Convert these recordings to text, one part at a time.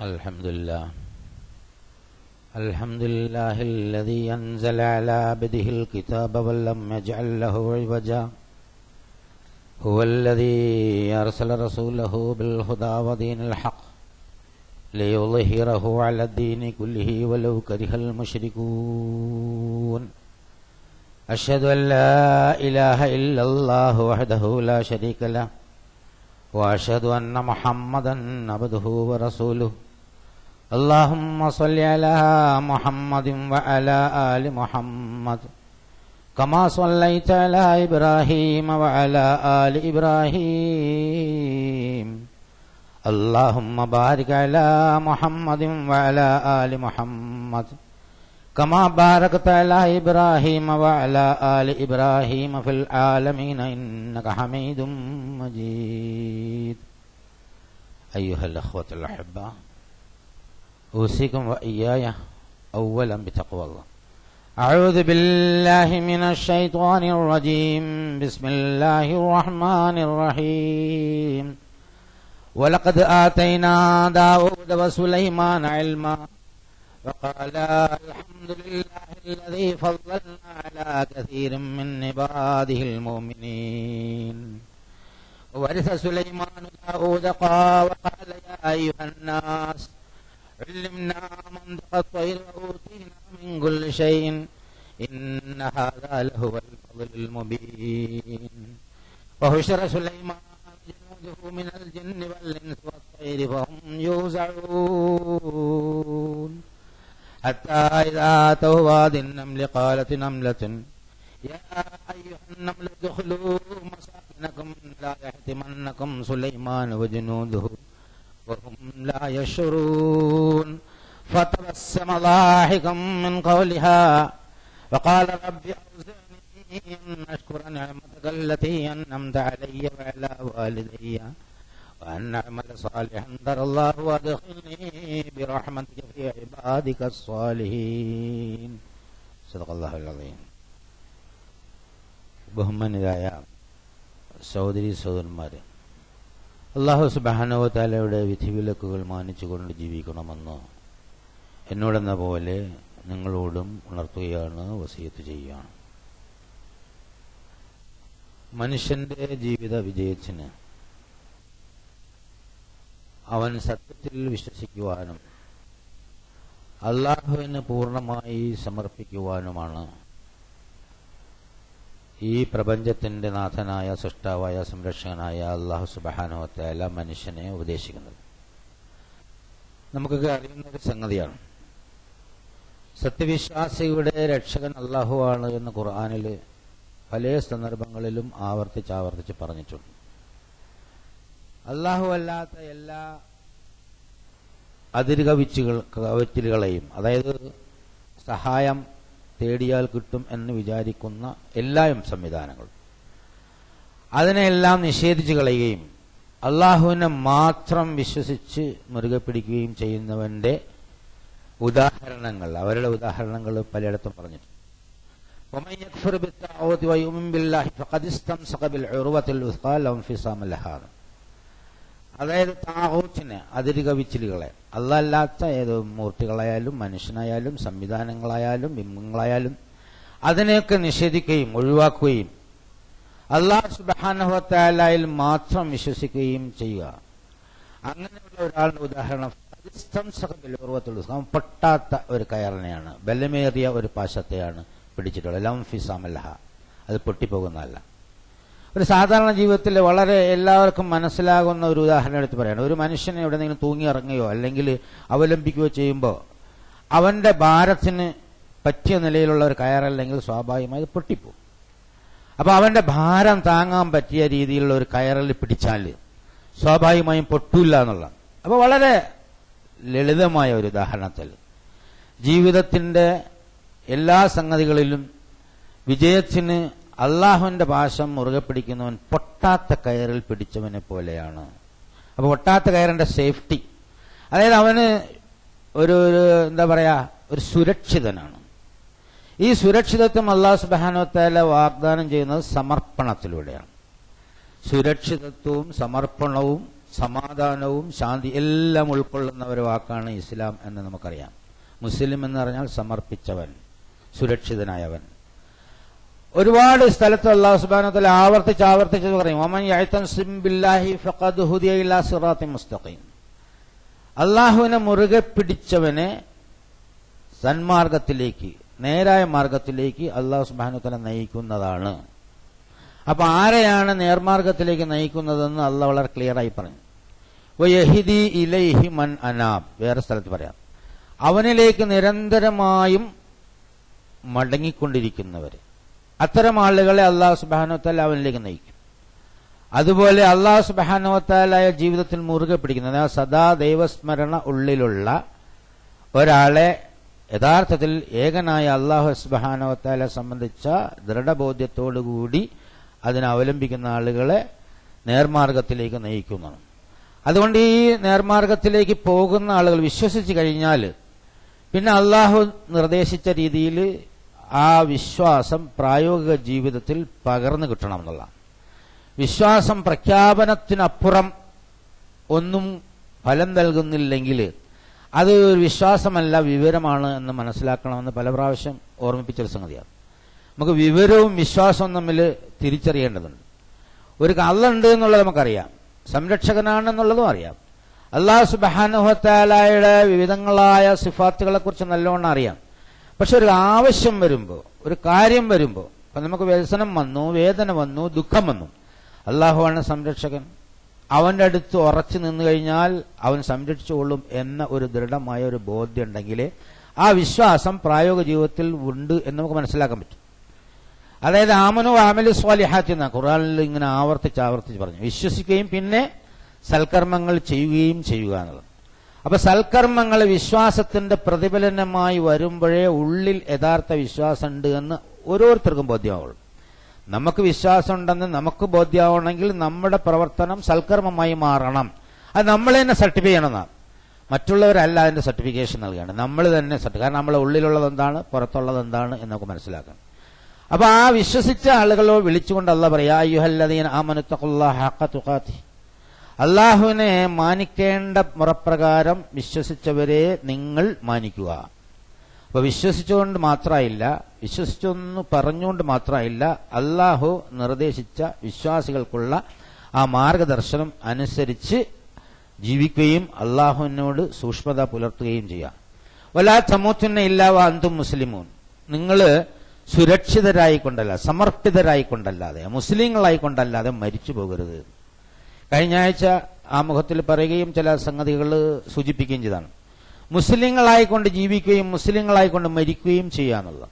الحمد لله الذي أنزل على عبده الكتاب ولم يجعل له عوجا هو الذي أرسل رسوله بالهدى ودين الحق ليظهره على الدين كله ولو كره المشركون أشهد أن لا إله إلا الله وحده لا شريك له وأشهد أن محمدا عبده ورسوله اللهم صل على محمد وعلى آل محمد كما صليت على إبراهيم وعلى آل إبراهيم اللهم بارك على محمد وعلى آل محمد كما باركت على إبراهيم وعلى آل إبراهيم في العالمين إنك حميد مجيد. أيها الأخوة الأحبة، أوصيكم وإياي أولا بتقوى الله. أعوذ بالله من الشيطان الرجيم. بسم الله الرحمن الرحيم. ولقد آتينا داود وسليمان علما وقال الحمد لله الذي فضلنا على كثير من عباده المؤمنين. وورث سليمان داود وقال يا أيها الناس علمنا منطق الطير وأوتينا من كل شيء إن هذا لهو الفضل المبين. وحشر سليمان جنوده من الجن والإنس والطير فهم يوزعون حتى إذا أتوا وادي النمل قالت نملة يا أيها النمل ادخلوا مساكنكم لا يحطمنكم سليمان وجنوده وهم لا يشعرون. فتبسم ضاحكا من قولها وقال رب أوزعني أن أشكر نعمتك التي أنعمت علي وعلى والدي وأن أعمل صالحا ترى الله وأدخلني برحمتك في عبادك الصالحين. صدق الله العظيم. ബഹുമാന്യരായ സഹോദരീ സഹോദരന്മാരെ, അല്ലാഹു സുബ്ഹാനഹു വ തആലയുടെ വിധിവിലക്കുകൾ മാനിച്ചുകൊണ്ട് ജീവിക്കണമെന്ന് എന്നോടെന്ന പോലെ നിങ്ങളോടും ഉണർത്തുകയാണ്, വസിയത്ത് ചെയ്യുകയാണ്. മനുഷ്യന്റെ ജീവിത വിജയത്തിന് അവൻ സത്യത്തിൽ വിശ്വസിക്കുവാനും അല്ലാഹുവിന് പൂർണ്ണമായി സമർപ്പിക്കുവാനുമാണ് ഈ പ്രപഞ്ചത്തിന്റെ നാഥനായ സൃഷ്ടാവായ സംരക്ഷകനായ അല്ലാഹു സുബ്ഹാനഹു വ തആല മനുഷ്യനെ ഉപദേശിക്കുന്നത്. നമുക്കൊക്കെ അറിയുന്ന ഒരു സംഗതിയാണ്, സത്യവിശ്വാസിയുടെ രക്ഷകൻ അല്ലാഹു ആണ് എന്ന് ഖുർആനിൽ പല സന്ദർഭങ്ങളിലും ആവർത്തിച്ച് പറഞ്ഞിട്ടുണ്ട്. അല്ലാഹു അല്ലാത്ത എല്ലാ അതിരുകവിച്ചിലുകളെയും, അതായത് സഹായം തേടിയാൽ കിട്ടും എന്ന് വിചാരിക്കുന്ന എല്ലാ സംവിധാനങ്ങളും, അതിനെല്ലാം നിഷേധിച്ചു കളയുകയും അള്ളാഹുവിനെ മാത്രം വിശ്വസിച്ച് മുറുകെ പിടിക്കുകയും ചെയ്യുന്നവന്റെ ഉദാഹരണങ്ങൾ, അവരുടെ ഉദാഹരണങ്ങൾ പലയിടത്തും പറഞ്ഞിട്ടുണ്ട്. അതായത് താഗൂത്തിനെ, അതിരുകവിച്ചിലുകളെ, അല്ലാത്ത ഏത് മൂർത്തികളായാലും മനുഷ്യനായാലും സംവിധാനങ്ങളായാലും ബിംബങ്ങളായാലും അതിനെയൊക്കെ നിഷേധിക്കുകയും ഒഴിവാക്കുകയും അല്ലാഹു സുബ്ഹാനഹു വ തആലയിൽ മാത്രം വിശ്വസിക്കുകയും ചെയ്യുക. അങ്ങനെയുള്ള ഒരാളുടെ ഉദാഹരണം പൊട്ടാത്ത ഒരു കയറിനെയാണ്, ബലമേറിയ ഒരു പാശത്തെയാണ് പിടിച്ചിട്ടുള്ളത്. ലം ഫിസാമലഹ, അത് പൊട്ടിപ്പോകുന്നതല്ല. ഒരു സാധാരണ ജീവിതത്തിൽ വളരെ എല്ലാവർക്കും മനസ്സിലാകുന്ന ഒരു ഉദാഹരണം എടുത്ത് പറയാണ്. ഒരു മനുഷ്യനെ എവിടെയെങ്കിലും തൂങ്ങി ഇറങ്ങുകയോ അല്ലെങ്കിൽ അവലംബിക്കുകയോ ചെയ്യുമ്പോൾ അവന്റെ ഭാരത്തിന് പറ്റിയ നിലയിലുള്ള ഒരു കയറല്ലെങ്കിൽ സ്വാഭാവികമായി പൊട്ടിപ്പോകും. അപ്പൊ അവന്റെ ഭാരം താങ്ങാൻ പറ്റിയ രീതിയിലുള്ള ഒരു കയറിൽ പിടിച്ചാൽ സ്വാഭാവികമായും പൊട്ടൂല്ല എന്നുള്ള. അപ്പൊ വളരെ ലളിതമായ ഒരു ഉദാഹരണത്തിൽ ജീവിതത്തിന്റെ എല്ലാ സംഗതികളിലും വിജയത്തിന് അള്ളാഹുവിന്റെ പാശം മുറുകെ പിടിക്കുന്നവൻ പൊട്ടാത്ത കയറിൽ പിടിച്ചവനെ പോലെയാണ്. അപ്പൊ പൊട്ടാത്ത കയറിന്റെ സേഫ്റ്റി, അതായത് അവന് ഒരു എന്താ പറയാ, ഒരു സുരക്ഷിതനാണ്. ഈ സുരക്ഷിതത്വം അല്ലാഹു സുബ്ഹാനഹു വ തആല വാഗ്ദാനം ചെയ്യുന്നത് സമർപ്പണത്തിലൂടെയാണ്. സുരക്ഷിതത്വവും സമർപ്പണവും സമാധാനവും ശാന്തി എല്ലാം ഉൾക്കൊള്ളുന്ന ഒരു വാക്കാണ് ഇസ്ലാം എന്ന് നമുക്കറിയാം. മുസ്ലിം എന്ന് പറഞ്ഞാൽ സമർപ്പിച്ചവൻ, സുരക്ഷിതനായവൻ. ഒരുപാട് സ്ഥലത്ത് അല്ലാഹു സുബ്ഹാനഹു വ തആല ആവർത്തിച്ച് പറയും, വമൻ യഅ്തസിം ബില്ലാഹി ഫഖദ് ഹുദിയ ഇലാ സിറാത്തിൻ മുസ്തഖീം. അല്ലാഹുവിനെ മുറുകെ പിടിച്ചവനെ സന്മാർഗത്തിലേക്ക്, നേരായ മാർഗത്തിലേക്ക് അല്ലാഹു സുബ്ഹാനഹു വ തആല നയിക്കുന്നതാണ്. അപ്പൊ ആരെയാണ് നേർമാർഗത്തിലേക്ക് നയിക്കുന്നതെന്ന് അല്ലാഹു വളരെ ക്ലിയർ ആയി പറഞ്ഞു. വയഹ്ദി ഇലൈഹി മൻ അനാബ്, വേറെ സ്ഥലത്ത് പറയാം, അവനിലേക്ക് നിരന്തരമായും മടങ്ങിക്കൊണ്ടിരിക്കുന്നവര്, അത്തരം ആളുകളെ അല്ലാഹു സുബ്ഹാനഹു വ തആല അവനിലേക്ക് നയിക്കും. അതുപോലെ അല്ലാഹു സുബ്ഹാനഹു വ തആലയെ ജീവിതത്തിൽ മുറുകെ പിടിക്കുന്നത്, സദാ ദൈവസ്മരണ ഉള്ളിലുള്ള ഒരാളെ യഥാർത്ഥത്തിൽ ഏകനായ അല്ലാഹു സുബ്ഹാനഹു വ തആലയെ സംബന്ധിച്ച ദൃഢബോധ്യത്തോടുകൂടി അതിനെ അവലംബിക്കുന്ന ആളുകളെ നേർമാർഗത്തിലേക്ക് നയിക്കുന്നതാണ്. അതുകൊണ്ട് ഈ നേർമാർഗത്തിലേക്ക് പോകുന്ന ആളുകൾ വിശ്വസിച്ച് കഴിഞ്ഞാൽ പിന്നെ അള്ളാഹു നിർദ്ദേശിച്ച രീതിയിൽ ആ വിശ്വാസം പ്രായോഗിക ജീവിതത്തിൽ പകർന്നു കിട്ടണം എന്നുള്ളതാണ്. വിശ്വാസം പ്രഖ്യാപനത്തിനപ്പുറം ഒന്നും ഫലം നൽകുന്നില്ലെങ്കിൽ അത് ഒരു വിശ്വാസമല്ല, വിവരമാണ് എന്ന് മനസ്സിലാക്കണമെന്ന് പല പ്രാവശ്യം ഓർമ്മിപ്പിച്ചൊരു സംഗതിയാണ്. നമുക്ക് വിവരവും വിശ്വാസവും തമ്മിൽ തിരിച്ചറിയേണ്ടതുണ്ട്. ഒരു അള്ളയുണ്ട് എന്നുള്ളത് നമുക്കറിയാം, സംരക്ഷകനാണെന്നുള്ളതും അറിയാം, അല്ലാഹു സുബ്ഹാനഹു വ തആലയുടെ വിവിധങ്ങളായ സിഫാത്തുകളെ കുറിച്ച് നല്ലോണം അറിയാം. പക്ഷെ ഒരു ആവശ്യം വരുമ്പോൾ, ഒരു കാര്യം വരുമ്പോൾ, ഇപ്പൊ നമുക്ക് വ്യസനം വന്നു, വേദന വന്നു, ദുഃഖം വന്നു, അള്ളാഹുവാണ് സംരക്ഷകൻ, അവന്റെ അടുത്ത് ഉറച്ചു നിന്നു കഴിഞ്ഞാൽ അവൻ സംരക്ഷിച്ചുകൊള്ളും എന്ന ഒരു ദൃഢമായ ഒരു ബോധ്യം ഉണ്ടെങ്കിൽ ആ വിശ്വാസം പ്രായോഗിക ജീവിതത്തിൽ ഉണ്ട് എന്ന് നമുക്ക് മനസ്സിലാക്കാൻ പറ്റും. അതായത് ആമനു ആമലു സ്വാലിഹാത്ത് എന്ന ഖുർആനിൽ ഇങ്ങനെ ആവർത്തിച്ച് പറഞ്ഞു, വിശ്വസിക്കുകയും പിന്നെ സൽക്കർമ്മങ്ങൾ ചെയ്യുകയും ചെയ്യുക എന്നുള്ളത്. അപ്പൊ സൽക്കർമ്മങ്ങൾ വിശ്വാസത്തിന്റെ പ്രതിഫലനമായി വരുമ്പോഴേ ഉള്ളിൽ യഥാർത്ഥ വിശ്വാസം ഉണ്ട് എന്ന് ഓരോരുത്തർക്കും ബോധ്യമാവുള്ളൂ. നമുക്ക് വിശ്വാസം ഉണ്ടെന്ന് നമുക്ക് ബോധ്യമാവണമെങ്കിൽ നമ്മുടെ പ്രവർത്തനം സൽക്കർമ്മമായി മാറണം. അത് നമ്മൾ തന്നെ സർട്ടിഫൈ ചെയ്യണമെന്നാണ്, മറ്റുള്ളവരല്ല അതിന്റെ സർട്ടിഫിക്കേഷൻ നൽകേണ്ടത്, നമ്മൾ തന്നെ കാരണം നമ്മളെ ഉള്ളിലുള്ളത് എന്താണ്, പുറത്തുള്ളത് എന്താണ് എന്ന് നമുക്ക് മനസ്സിലാക്കണം. അപ്പൊ ആ വിശ്വസിച്ച ആളുകളോ വിളിച്ചുകൊണ്ട് അല്ലാഹു പറയാ, അയ്യുഹല്ലദീന ആമനു തഖുല്ലാഹ ഹഖ തുഖാതിഹി, അള്ളാഹുവിനെ മാനിക്കേണ്ട മുറപ്രകാരം വിശ്വസിച്ചവരെ നിങ്ങൾ മാനിക്കുക. അപ്പൊ വിശ്വസിച്ചുകൊണ്ട് മാത്രമായില്ല, വിശ്വസിച്ചൊന്ന് പറഞ്ഞുകൊണ്ട് മാത്രമായില്ല, അള്ളാഹു നിർദ്ദേശിച്ച വിശ്വാസികൾക്കുള്ള ആ മാർഗദർശനം അനുസരിച്ച് ജീവിക്കുകയും അള്ളാഹുവിനോട് സൂക്ഷ്മത പുലർത്തുകയും ചെയ്യാം. വലാ തമൂതുന്ന ഇല്ലാ വഅൻതും മുസ്ലിമൂൻ, നിങ്ങൾ സുരക്ഷിതരായിക്കൊണ്ടല്ല, സമർപ്പിതരായിക്കൊണ്ടല്ലാതെ, മുസ്ലിങ്ങളായിക്കൊണ്ടല്ലാതെ മരിച്ചു പോകരുത്. കഴിഞ്ഞ ആഴ്ച ആമുഖത്തിൽ പറയുകയും ചില സംഗതികൾ സൂചിപ്പിക്കുകയും ചെയ്താണ്. മുസ്ലിങ്ങളായിക്കൊണ്ട് ജീവിക്കുകയും മുസ്ലിങ്ങളായിക്കൊണ്ട് മരിക്കുകയും ചെയ്യാന്നുള്ളത്.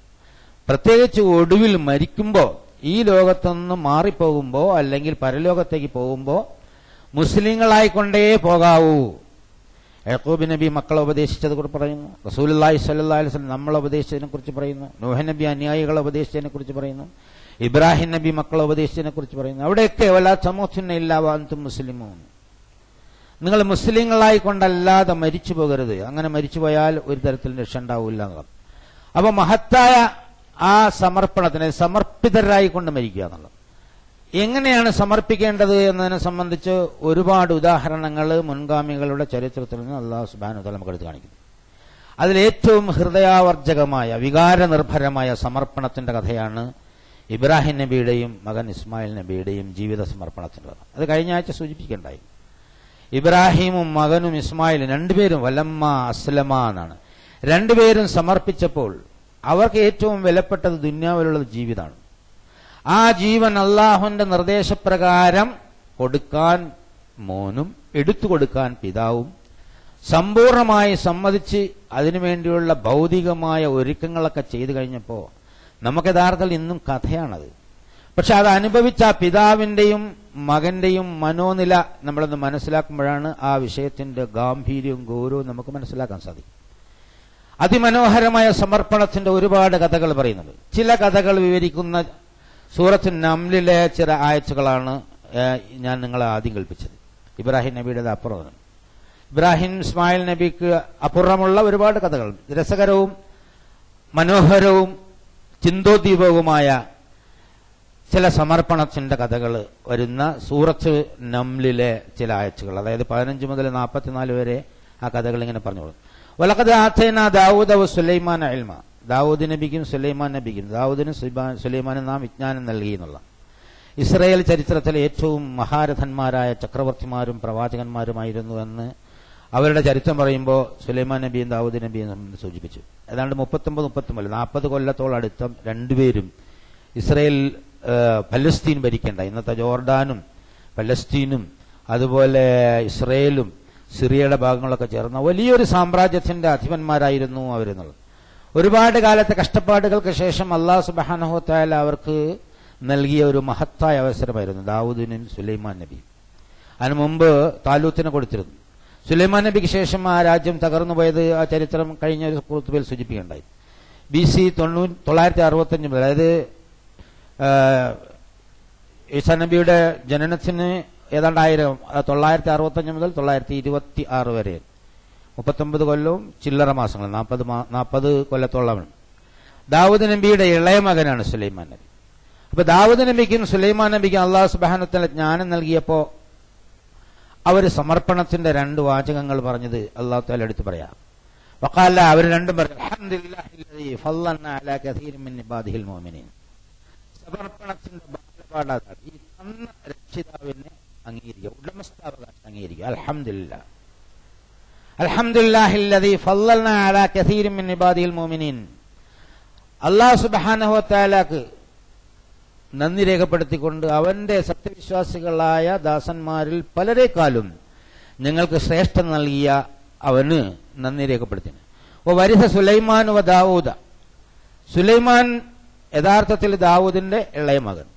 പ്രത്യേകിച്ച് ഒടുവിൽ മരിക്കുമ്പോൾ, ഈ ലോകത്തുനിന്ന് മാറിപ്പോകുമ്പോൾ അല്ലെങ്കിൽ പരലോകത്തേക്ക് പോകുമ്പോൾ മുസ്ലിങ്ങളായിക്കൊണ്ടേ പോകാവൂ. യാക്കൂബ് നബി മക്കളെ ഉപദേശിച്ചത് കുറിച്ച് പറയുന്നു, റസൂലുള്ളാഹി സ്വല്ലല്ലാഹു അലൈഹി വസല്ലം നമ്മളെ ഉപദേശിച്ചതിനെ കുറിച്ച് പറയുന്നു, നൂഹ് നബി അനുയായികളെ ഉപദേശിച്ചതിനെ കുറിച്ച് പറയുന്നു, ഇബ്രാഹിം നബി മക്കളെ ഉപദേശിച്ചതിനെ കുറിച്ച് പറയുന്നു. അവിടെയൊക്കെ വലാ തമൂതുന്ന ഇല്ലാ വഅൻതും മുസ്ലിമൂൻ, നിങ്ങൾ മുസ്ലിങ്ങളായിക്കൊണ്ടല്ലാതെ മരിച്ചു പോകരുത്. അങ്ങനെ മരിച്ചുപോയാൽ ഒരു തരത്തിലും രക്ഷ ഉണ്ടാവില്ല എന്നുള്ളത്. അപ്പൊ മഹത്തായ ആ സമർപ്പണത്തിന് സമർപ്പിതരായിക്കൊണ്ട് മരിക്കുക എന്നുള്ളത്. എങ്ങനെയാണ് സമർപ്പിക്കേണ്ടത് എന്നതിനെ സംബന്ധിച്ച് ഒരുപാട് ഉദാഹരണങ്ങൾ മുൻഗാമികളുടെ ചരിത്രത്തിൽ നിന്ന് അല്ലാഹു സുബ്ഹാനഹു വ തആല നമുക്ക് എടുത്ത് കാണിക്കുന്നു. അതിലേറ്റവും ഹൃദയാവർജകമായ വികാരനിർഭരമായ സമർപ്പണത്തിന്റെ കഥയാണ് ഇബ്രാഹിം നബിയുടെയും മകൻ ഇസ്മായിൽ നബിയുടെയും ജീവിത സമർപ്പണത്തിന്റെ കഥ. അത് കഴിഞ്ഞ ആഴ്ച സൂചിപ്പിക്കേണ്ടായി. ഇബ്രാഹിമും മകനും ഇസ്മായിലും രണ്ടുപേരും വലമ്മ അസ്ലമ എന്നാണ്. രണ്ടുപേരും സമർപ്പിച്ചപ്പോൾ അവർക്ക് ഏറ്റവും വിലപ്പെട്ടത് ദുന്യാവിലുള്ള ജീവിതമാണ്. ആ ജീവൻ അള്ളാഹുവിന്റെ നിർദ്ദേശപ്രകാരം കൊടുക്കാൻ മോനും എടുത്തു കൊടുക്കാൻ പിതാവും സമ്പൂർണമായി സമ്മതിച്ച് അതിനുവേണ്ടിയുള്ള ഭൗതികമായ ഒരുക്കങ്ങളൊക്കെ ചെയ്തു കഴിഞ്ഞപ്പോൾ നമുക്ക് യഥാർത്ഥത്തിൽ ഇന്നും കഥയാണത്. പക്ഷെ അത് അനുഭവിച്ച ആ പിതാവിന്റെയും മകന്റെയും മനോനില നമ്മളൊന്ന് മനസ്സിലാക്കുമ്പോഴാണ് ആ വിഷയത്തിന്റെ ഗാംഭീര്യവും ഗൗരവവും നമുക്ക് മനസ്സിലാക്കാൻ സാധിക്കും. അതിമനോഹരമായ സമർപ്പണത്തിന്റെ ഒരുപാട് കഥകൾ പറയുന്നുണ്ട്. ചില കഥകൾ വിവരിക്കുന്ന സൂറത്ത് നംലിലെ ചില ആയത്തുകളാണ് ഞാൻ നിങ്ങളെ ആദ്യം കേൾപ്പിച്ചത്. ഇബ്രാഹിം നബിയുടേത് അപ്പുറം, ഇബ്രാഹിം ഇസ്മായിൽ നബിക്ക് അപ്പുറമുള്ള ഒരുപാട് കഥകൾ, രസകരവും മനോഹരവും ചിന്തോദ്ദീപകവുമായ ചില സമർപ്പണത്തിന്റെ കഥകൾ വരുന്ന സൂറത്ത് നംലിലെ ചില ആയത്തുകൾ, അതായത് 15 മുതൽ 44 വരെ ആ കഥകൾ ഇങ്ങനെ പറഞ്ഞോളൂ. വലഖദ് ആതൈനാ ദാവൂദ വ സുലൈമാന ഇൽമ, ദാവൂദ് നബിക്കും സുലൈമാൻ നബിക്കും, ദാവൂദിനും സുലൈമാനും നാം വിജ്ഞാനം നൽകി എന്നുള്ള. ഇസ്രായേൽ ചരിത്രത്തിലെ ഏറ്റവും മഹാരഥന്മാരായ ചക്രവർത്തിമാരും പ്രവാചകന്മാരുമായിരുന്നു എന്ന് അവരുടെ ചരിത്രം പറയുമ്പോൾ സുലൈമാൻ നബിയും ദാവൂദ് നബിയും സൂചിപ്പിച്ചു. ഏതാണ്ട് 39-40 കൊല്ലത്തോളം അടുത്തം രണ്ടുപേരും ഇസ്രായേൽ പലസ്തീൻ ഭരിക്കേണ്ട, ഇന്നത്തെ ജോർഡാനും പലസ്തീനും അതുപോലെ ഇസ്രായേലും സിറിയയുടെ ഭാഗങ്ങളൊക്കെ ചേർന്ന വലിയൊരു സാമ്രാജ്യത്തിന്റെ അധിപന്മാരായിരുന്നു അവരെന്നുള്ളത്. ഒരുപാട് കാലത്തെ കഷ്ടപ്പാടുകൾക്ക് ശേഷം അല്ലാഹു സുബ്ഹാനഹു വ തആല അവർക്ക് നൽകിയ ഒരു മഹത്തായ അവസരമായിരുന്നു ദാവൂദിനും സുലൈമാൻ നബിയും. അതിനു മുമ്പ് താലൂത്തിനെ കൊടുത്തിരുന്നു. സുലൈമാൻ നബിക്ക് ശേഷം ആ രാജ്യം തകർന്നു പോയത് ആ ചരിത്രം കഴിഞ്ഞ ഒരു കുത്തുബയിൽ സൂചിപ്പിക്കുകയുണ്ടായി. BC 965 മുതൽ, അതായത് ഈസാ നബിയുടെ ജനനത്തിന് ഏതാണ്ട് 965 മുതൽ 926 വരെ 39 കൊല്ലവും ചില്ലറ മാസങ്ങൾ, 40 കൊല്ലത്തോളമാണ്. ദാവൂദ് നബിയുടെ ഇളയ മകനാണ് സുലൈമാൻ നബി. അപ്പൊ ദാവൂദ് നബിക്കും സുലൈമാൻ നബിക്കും അല്ലാഹു സുബ്ഹാനഹു വ തആല ജ്ഞാനം നൽകിയപ്പോ അവർ സമർപ്പണത്തിന്റെ 2 വാചകങ്ങൾ പറഞ്ഞത് അല്ലാഹു തആല എടുത്തു പറയാം. വഖാല, അവർ രണ്ടും പറഞ്ഞു, അൽഹംദുലില്ലാഹില്ലദീ ഫളലനാ അലാ കസീരിൻ മിൻ ഇബാദിഹിൽ മുഅ്മിനീൻ. സമർപ്പണത്തിന്റെ ബാലപാഠാണ് ഈ തന്ന രക്ഷിതാവിനെ അംഗീകരിക്കുക, ഉടമസ്ഥാവകാശം അംഗീകരിക്കുക. അൽഹംദുലില്ലാഹ്, അൽഹംദുലില്ലാഹില്ലദീ ഫളലനാ അലാ കസീരിൻ മിൻ ഇബാദിഹിൽ മുഅ്മിനീൻ. അല്ലാഹു സുബ്ഹാനഹു വ തആലക്ക് നന്ദി രേഖപ്പെടുത്തിക്കൊണ്ട് അവന്റെ സത്യവിശ്വാസികളായ ദാസന്മാരിൽ പലരെക്കാളും ഞങ്ങൾക്ക് ശ്രേഷ്ഠം നൽകിയ അവന് നന്ദി രേഖപ്പെടുത്തി. വരിസ സുലൈമാൻ വ ദാവൂദ, സുലൈമാൻ യഥാർത്ഥത്തിൽ ദാവൂദിന്റെ ഇളയ മകൻ.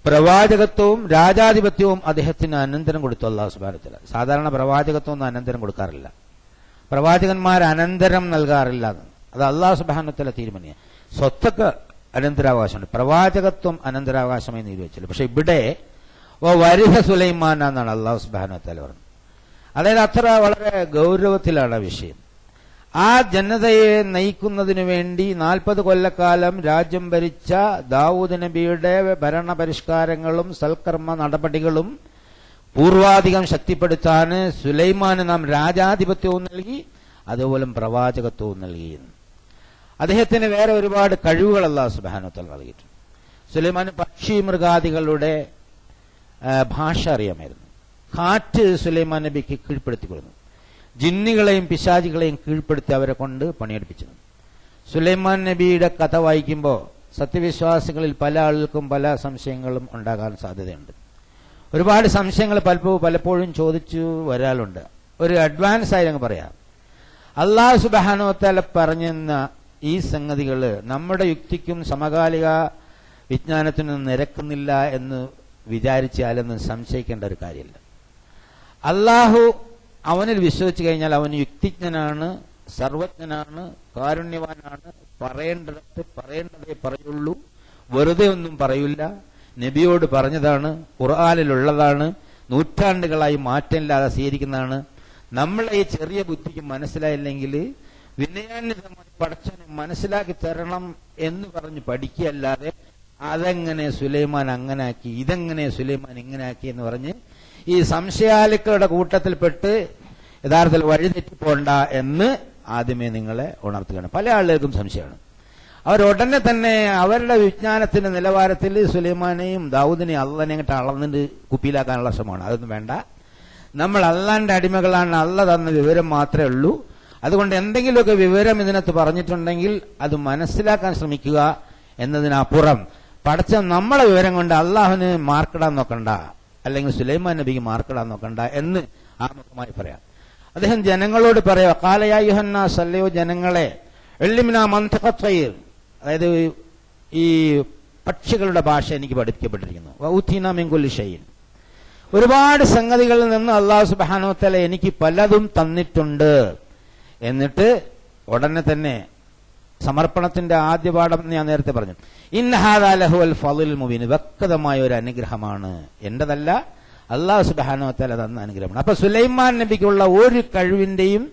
പ്രവാചകത്വവും രാജാധിപത്യവും അദ്ദേഹത്തിന് അനന്തരം കൊടുത്തു അല്ലാഹു സുബ്ഹാനഹു വ തആല. സാധാരണ പ്രവാചകത്വം അനന്തരം കൊടുക്കാറില്ല, പ്രവാചകന്മാർ അനന്തരം നൽകാറില്ല. അത് അല്ലാഹു സുബ്ഹാനഹു വ തആല തീരുമാനിക്കുക. സ്വത്തൊക്കെ അനന്തരാവകാശമുണ്ട്, പ്രവാചകത്വം അനന്തരാവകാശമായി നിർവഹിച്ചില്ല. പക്ഷെ ഇവിടെ വരിസ സുലൈമാൻ എന്നാണ് അല്ലാഹു സുബ്ഹാനഹു വ തആല പറഞ്ഞത്. അതായത് അത്ര വളരെ ഗൗരവത്തിലാണ് വിഷയം. ആ ജനതയെ നയിക്കുന്നതിനു വേണ്ടി 40 കൊല്ലക്കാലം രാജ്യം ഭരിച്ച ദാവൂദ് നബിയുടെ ഭരണ പരിഷ്കാരങ്ങളും സൽക്കർമ്മ നടപടികളും പൂർവാധികം ശക്തിപ്പെടുത്താൻ സുലൈമാന് നാം രാജാധിപത്യവും നൽകി, അതുപോലെ പ്രവാചകത്വവും നൽകിയിരുന്നു. അദ്ദേഹത്തിന് വേറെ ഒരുപാട് കഴിവുകൾ അല്ലാഹു സുബ്ഹാനഹു വ തആല നൽകിയിട്ടുണ്ട്. സുലൈമാന് പക്ഷി മൃഗാദികളുടെ ഭാഷ അറിയാമായിരുന്നു. കാറ്റ് സുലൈമാൻ നബിക്ക് കീഴ്പ്പെടുത്തി കൊടുത്തു. ജിന്നുകളെയും പിശാചികളെയും കീഴ്പ്പെടുത്തി അവരെ കൊണ്ട് പണിയെടുപ്പിച്ചിരുന്നു. സുലൈമാൻ നബിയുടെ കഥ വായിക്കുമ്പോൾ സത്യവിശ്വാസികളിൽ പല ആളുകൾക്കും പല സംശയങ്ങളും ഉണ്ടാകാൻ സാധ്യതയുണ്ട്. ഒരുപാട് സംശയങ്ങൾ പലപ്പോഴും ചോദിച്ചു വരാറുണ്ട്. ഒരു അഡ്വാൻസ് ആയി ഞങ്ങൾ പറയാം, അല്ലാഹു സുബ്ഹാനഹു വ തആല പറഞ്ഞെന്ന ഈ സംഗതികൾ നമ്മുടെ യുക്തിക്കും സമകാലിക വിജ്ഞാനത്തിനും നിരക്കുന്നില്ല എന്ന് വിചാരിച്ചാലൊന്നും സംശയിക്കേണ്ട ഒരു കാര്യമില്ല. അള്ളാഹു അവനിൽ വിശ്വസിച്ചു കഴിഞ്ഞാൽ അവൻ യുക്തിജ്ഞനാണ്, സർവജ്ഞനാണ്, കാരുണ്യവാനാണ്. പറയേണ്ടത് പറയേണ്ടതേ പറയുള്ളൂ, വെറുതെ ഒന്നും പറയില്ല. നബിയോട് പറഞ്ഞതാണ്, ഖുർആനിലുള്ളതാണ്, നൂറ്റാണ്ടുകളായി മാറ്റമില്ലാതെ സ്വീകരിക്കുന്നതാണ്. നമ്മളെ ഈ ചെറിയ ബുദ്ധിക്ക് മനസ്സിലായില്ലെങ്കിൽ വിനയാന്വിതമായി പടച്ചവനെ മനസ്സിലാക്കി തരണം എന്ന് പറഞ്ഞ് പഠിക്കുകയല്ലാതെ അതെങ്ങനെ സുലൈമാൻ അങ്ങനാക്കി, ഇതെങ്ങനെ സുലൈമാൻ ഇങ്ങനാക്കി എന്ന് പറഞ്ഞ് ഈ സംശയാലുക്കളുടെ കൂട്ടത്തിൽപ്പെട്ട് യഥാർത്ഥത്തിൽ വഴിതെറ്റിപ്പോണ്ട എന്ന് ആദ്യമേ നിങ്ങളെ ഉണർത്തുകയാണ്. പല ആളുകൾക്കും സംശയമാണ്. അവരുടനെ തന്നെ അവരുടെ വിജ്ഞാനത്തിന്റെ നിലവാരത്തിൽ സുലൈമാനെയും ദാവൂദിനെയും അള്ളാനെ അങ്ങോട്ട് അളന്നിട്ട് കുപ്പിയിലാക്കാനുള്ള ശ്രമമാണ്. അതൊന്നും വേണ്ട. നമ്മൾ അള്ളാന്റെ അടിമകളാണ്, അള്ള തന്ന വിവരം മാത്രമേ ഉള്ളൂ. അതുകൊണ്ട് എന്തെങ്കിലുമൊക്കെ വിവരം ഇതിനകത്ത് പറഞ്ഞിട്ടുണ്ടെങ്കിൽ അത് മനസ്സിലാക്കാൻ ശ്രമിക്കുക എന്നതിനപ്പുറം പടച്ച നമ്മളെ വിവരം കൊണ്ട് അള്ളാഹുവിന് മാർക്കിടാൻ നോക്കണ്ട, അല്ലെങ്കിൽ സുലൈമാൻ നബിക്ക് മാർക്കിടാൻ നോക്കണ്ട എന്ന് ആമുഖമായി പറയാം. അദ്ദേഹം ജനങ്ങളോട് പറയാ, ഖാലയാ യുഹന്നാസ്, അല്ലയോ ജനങ്ങളെ, ഇൽമിനാ മൻതിഖ ത്വയ്ർ, അതായത് ഈ പക്ഷികളുടെ ഭാഷ എനിക്ക് പഠിപ്പിക്കപ്പെട്ടിരിക്കുന്നു. വഊതീനാ മിൻ കുല്ലി ഷൈഇൻ, ഒരുപാട് സംഗതികളിൽ നിന്ന് അല്ലാഹു സുബ്ഹാനഹു വ തആല എനിക്ക് പലതും തന്നിട്ടുണ്ട്. എന്നിട്ട് ഉടനെ തന്നെ സമർപ്പണത്തിന്റെ ആദ്യ പാഠം ഞാൻ നേരത്തെ പറഞ്ഞു, ഇന്ന ഹാദാ ലഹുവൽ ഫളിൽ മുബീൻ, വ്യക്തമായ ഒരു അനുഗ്രഹമാണ്, എന്റേതല്ല, അല്ലാഹു സുബ്ഹാനഹു വ തആല തന്ന അനുഗ്രഹമാണ്. അപ്പൊ സുലൈമാൻ നബിക്കുള്ള ഒരു കഴിവിന്റെയും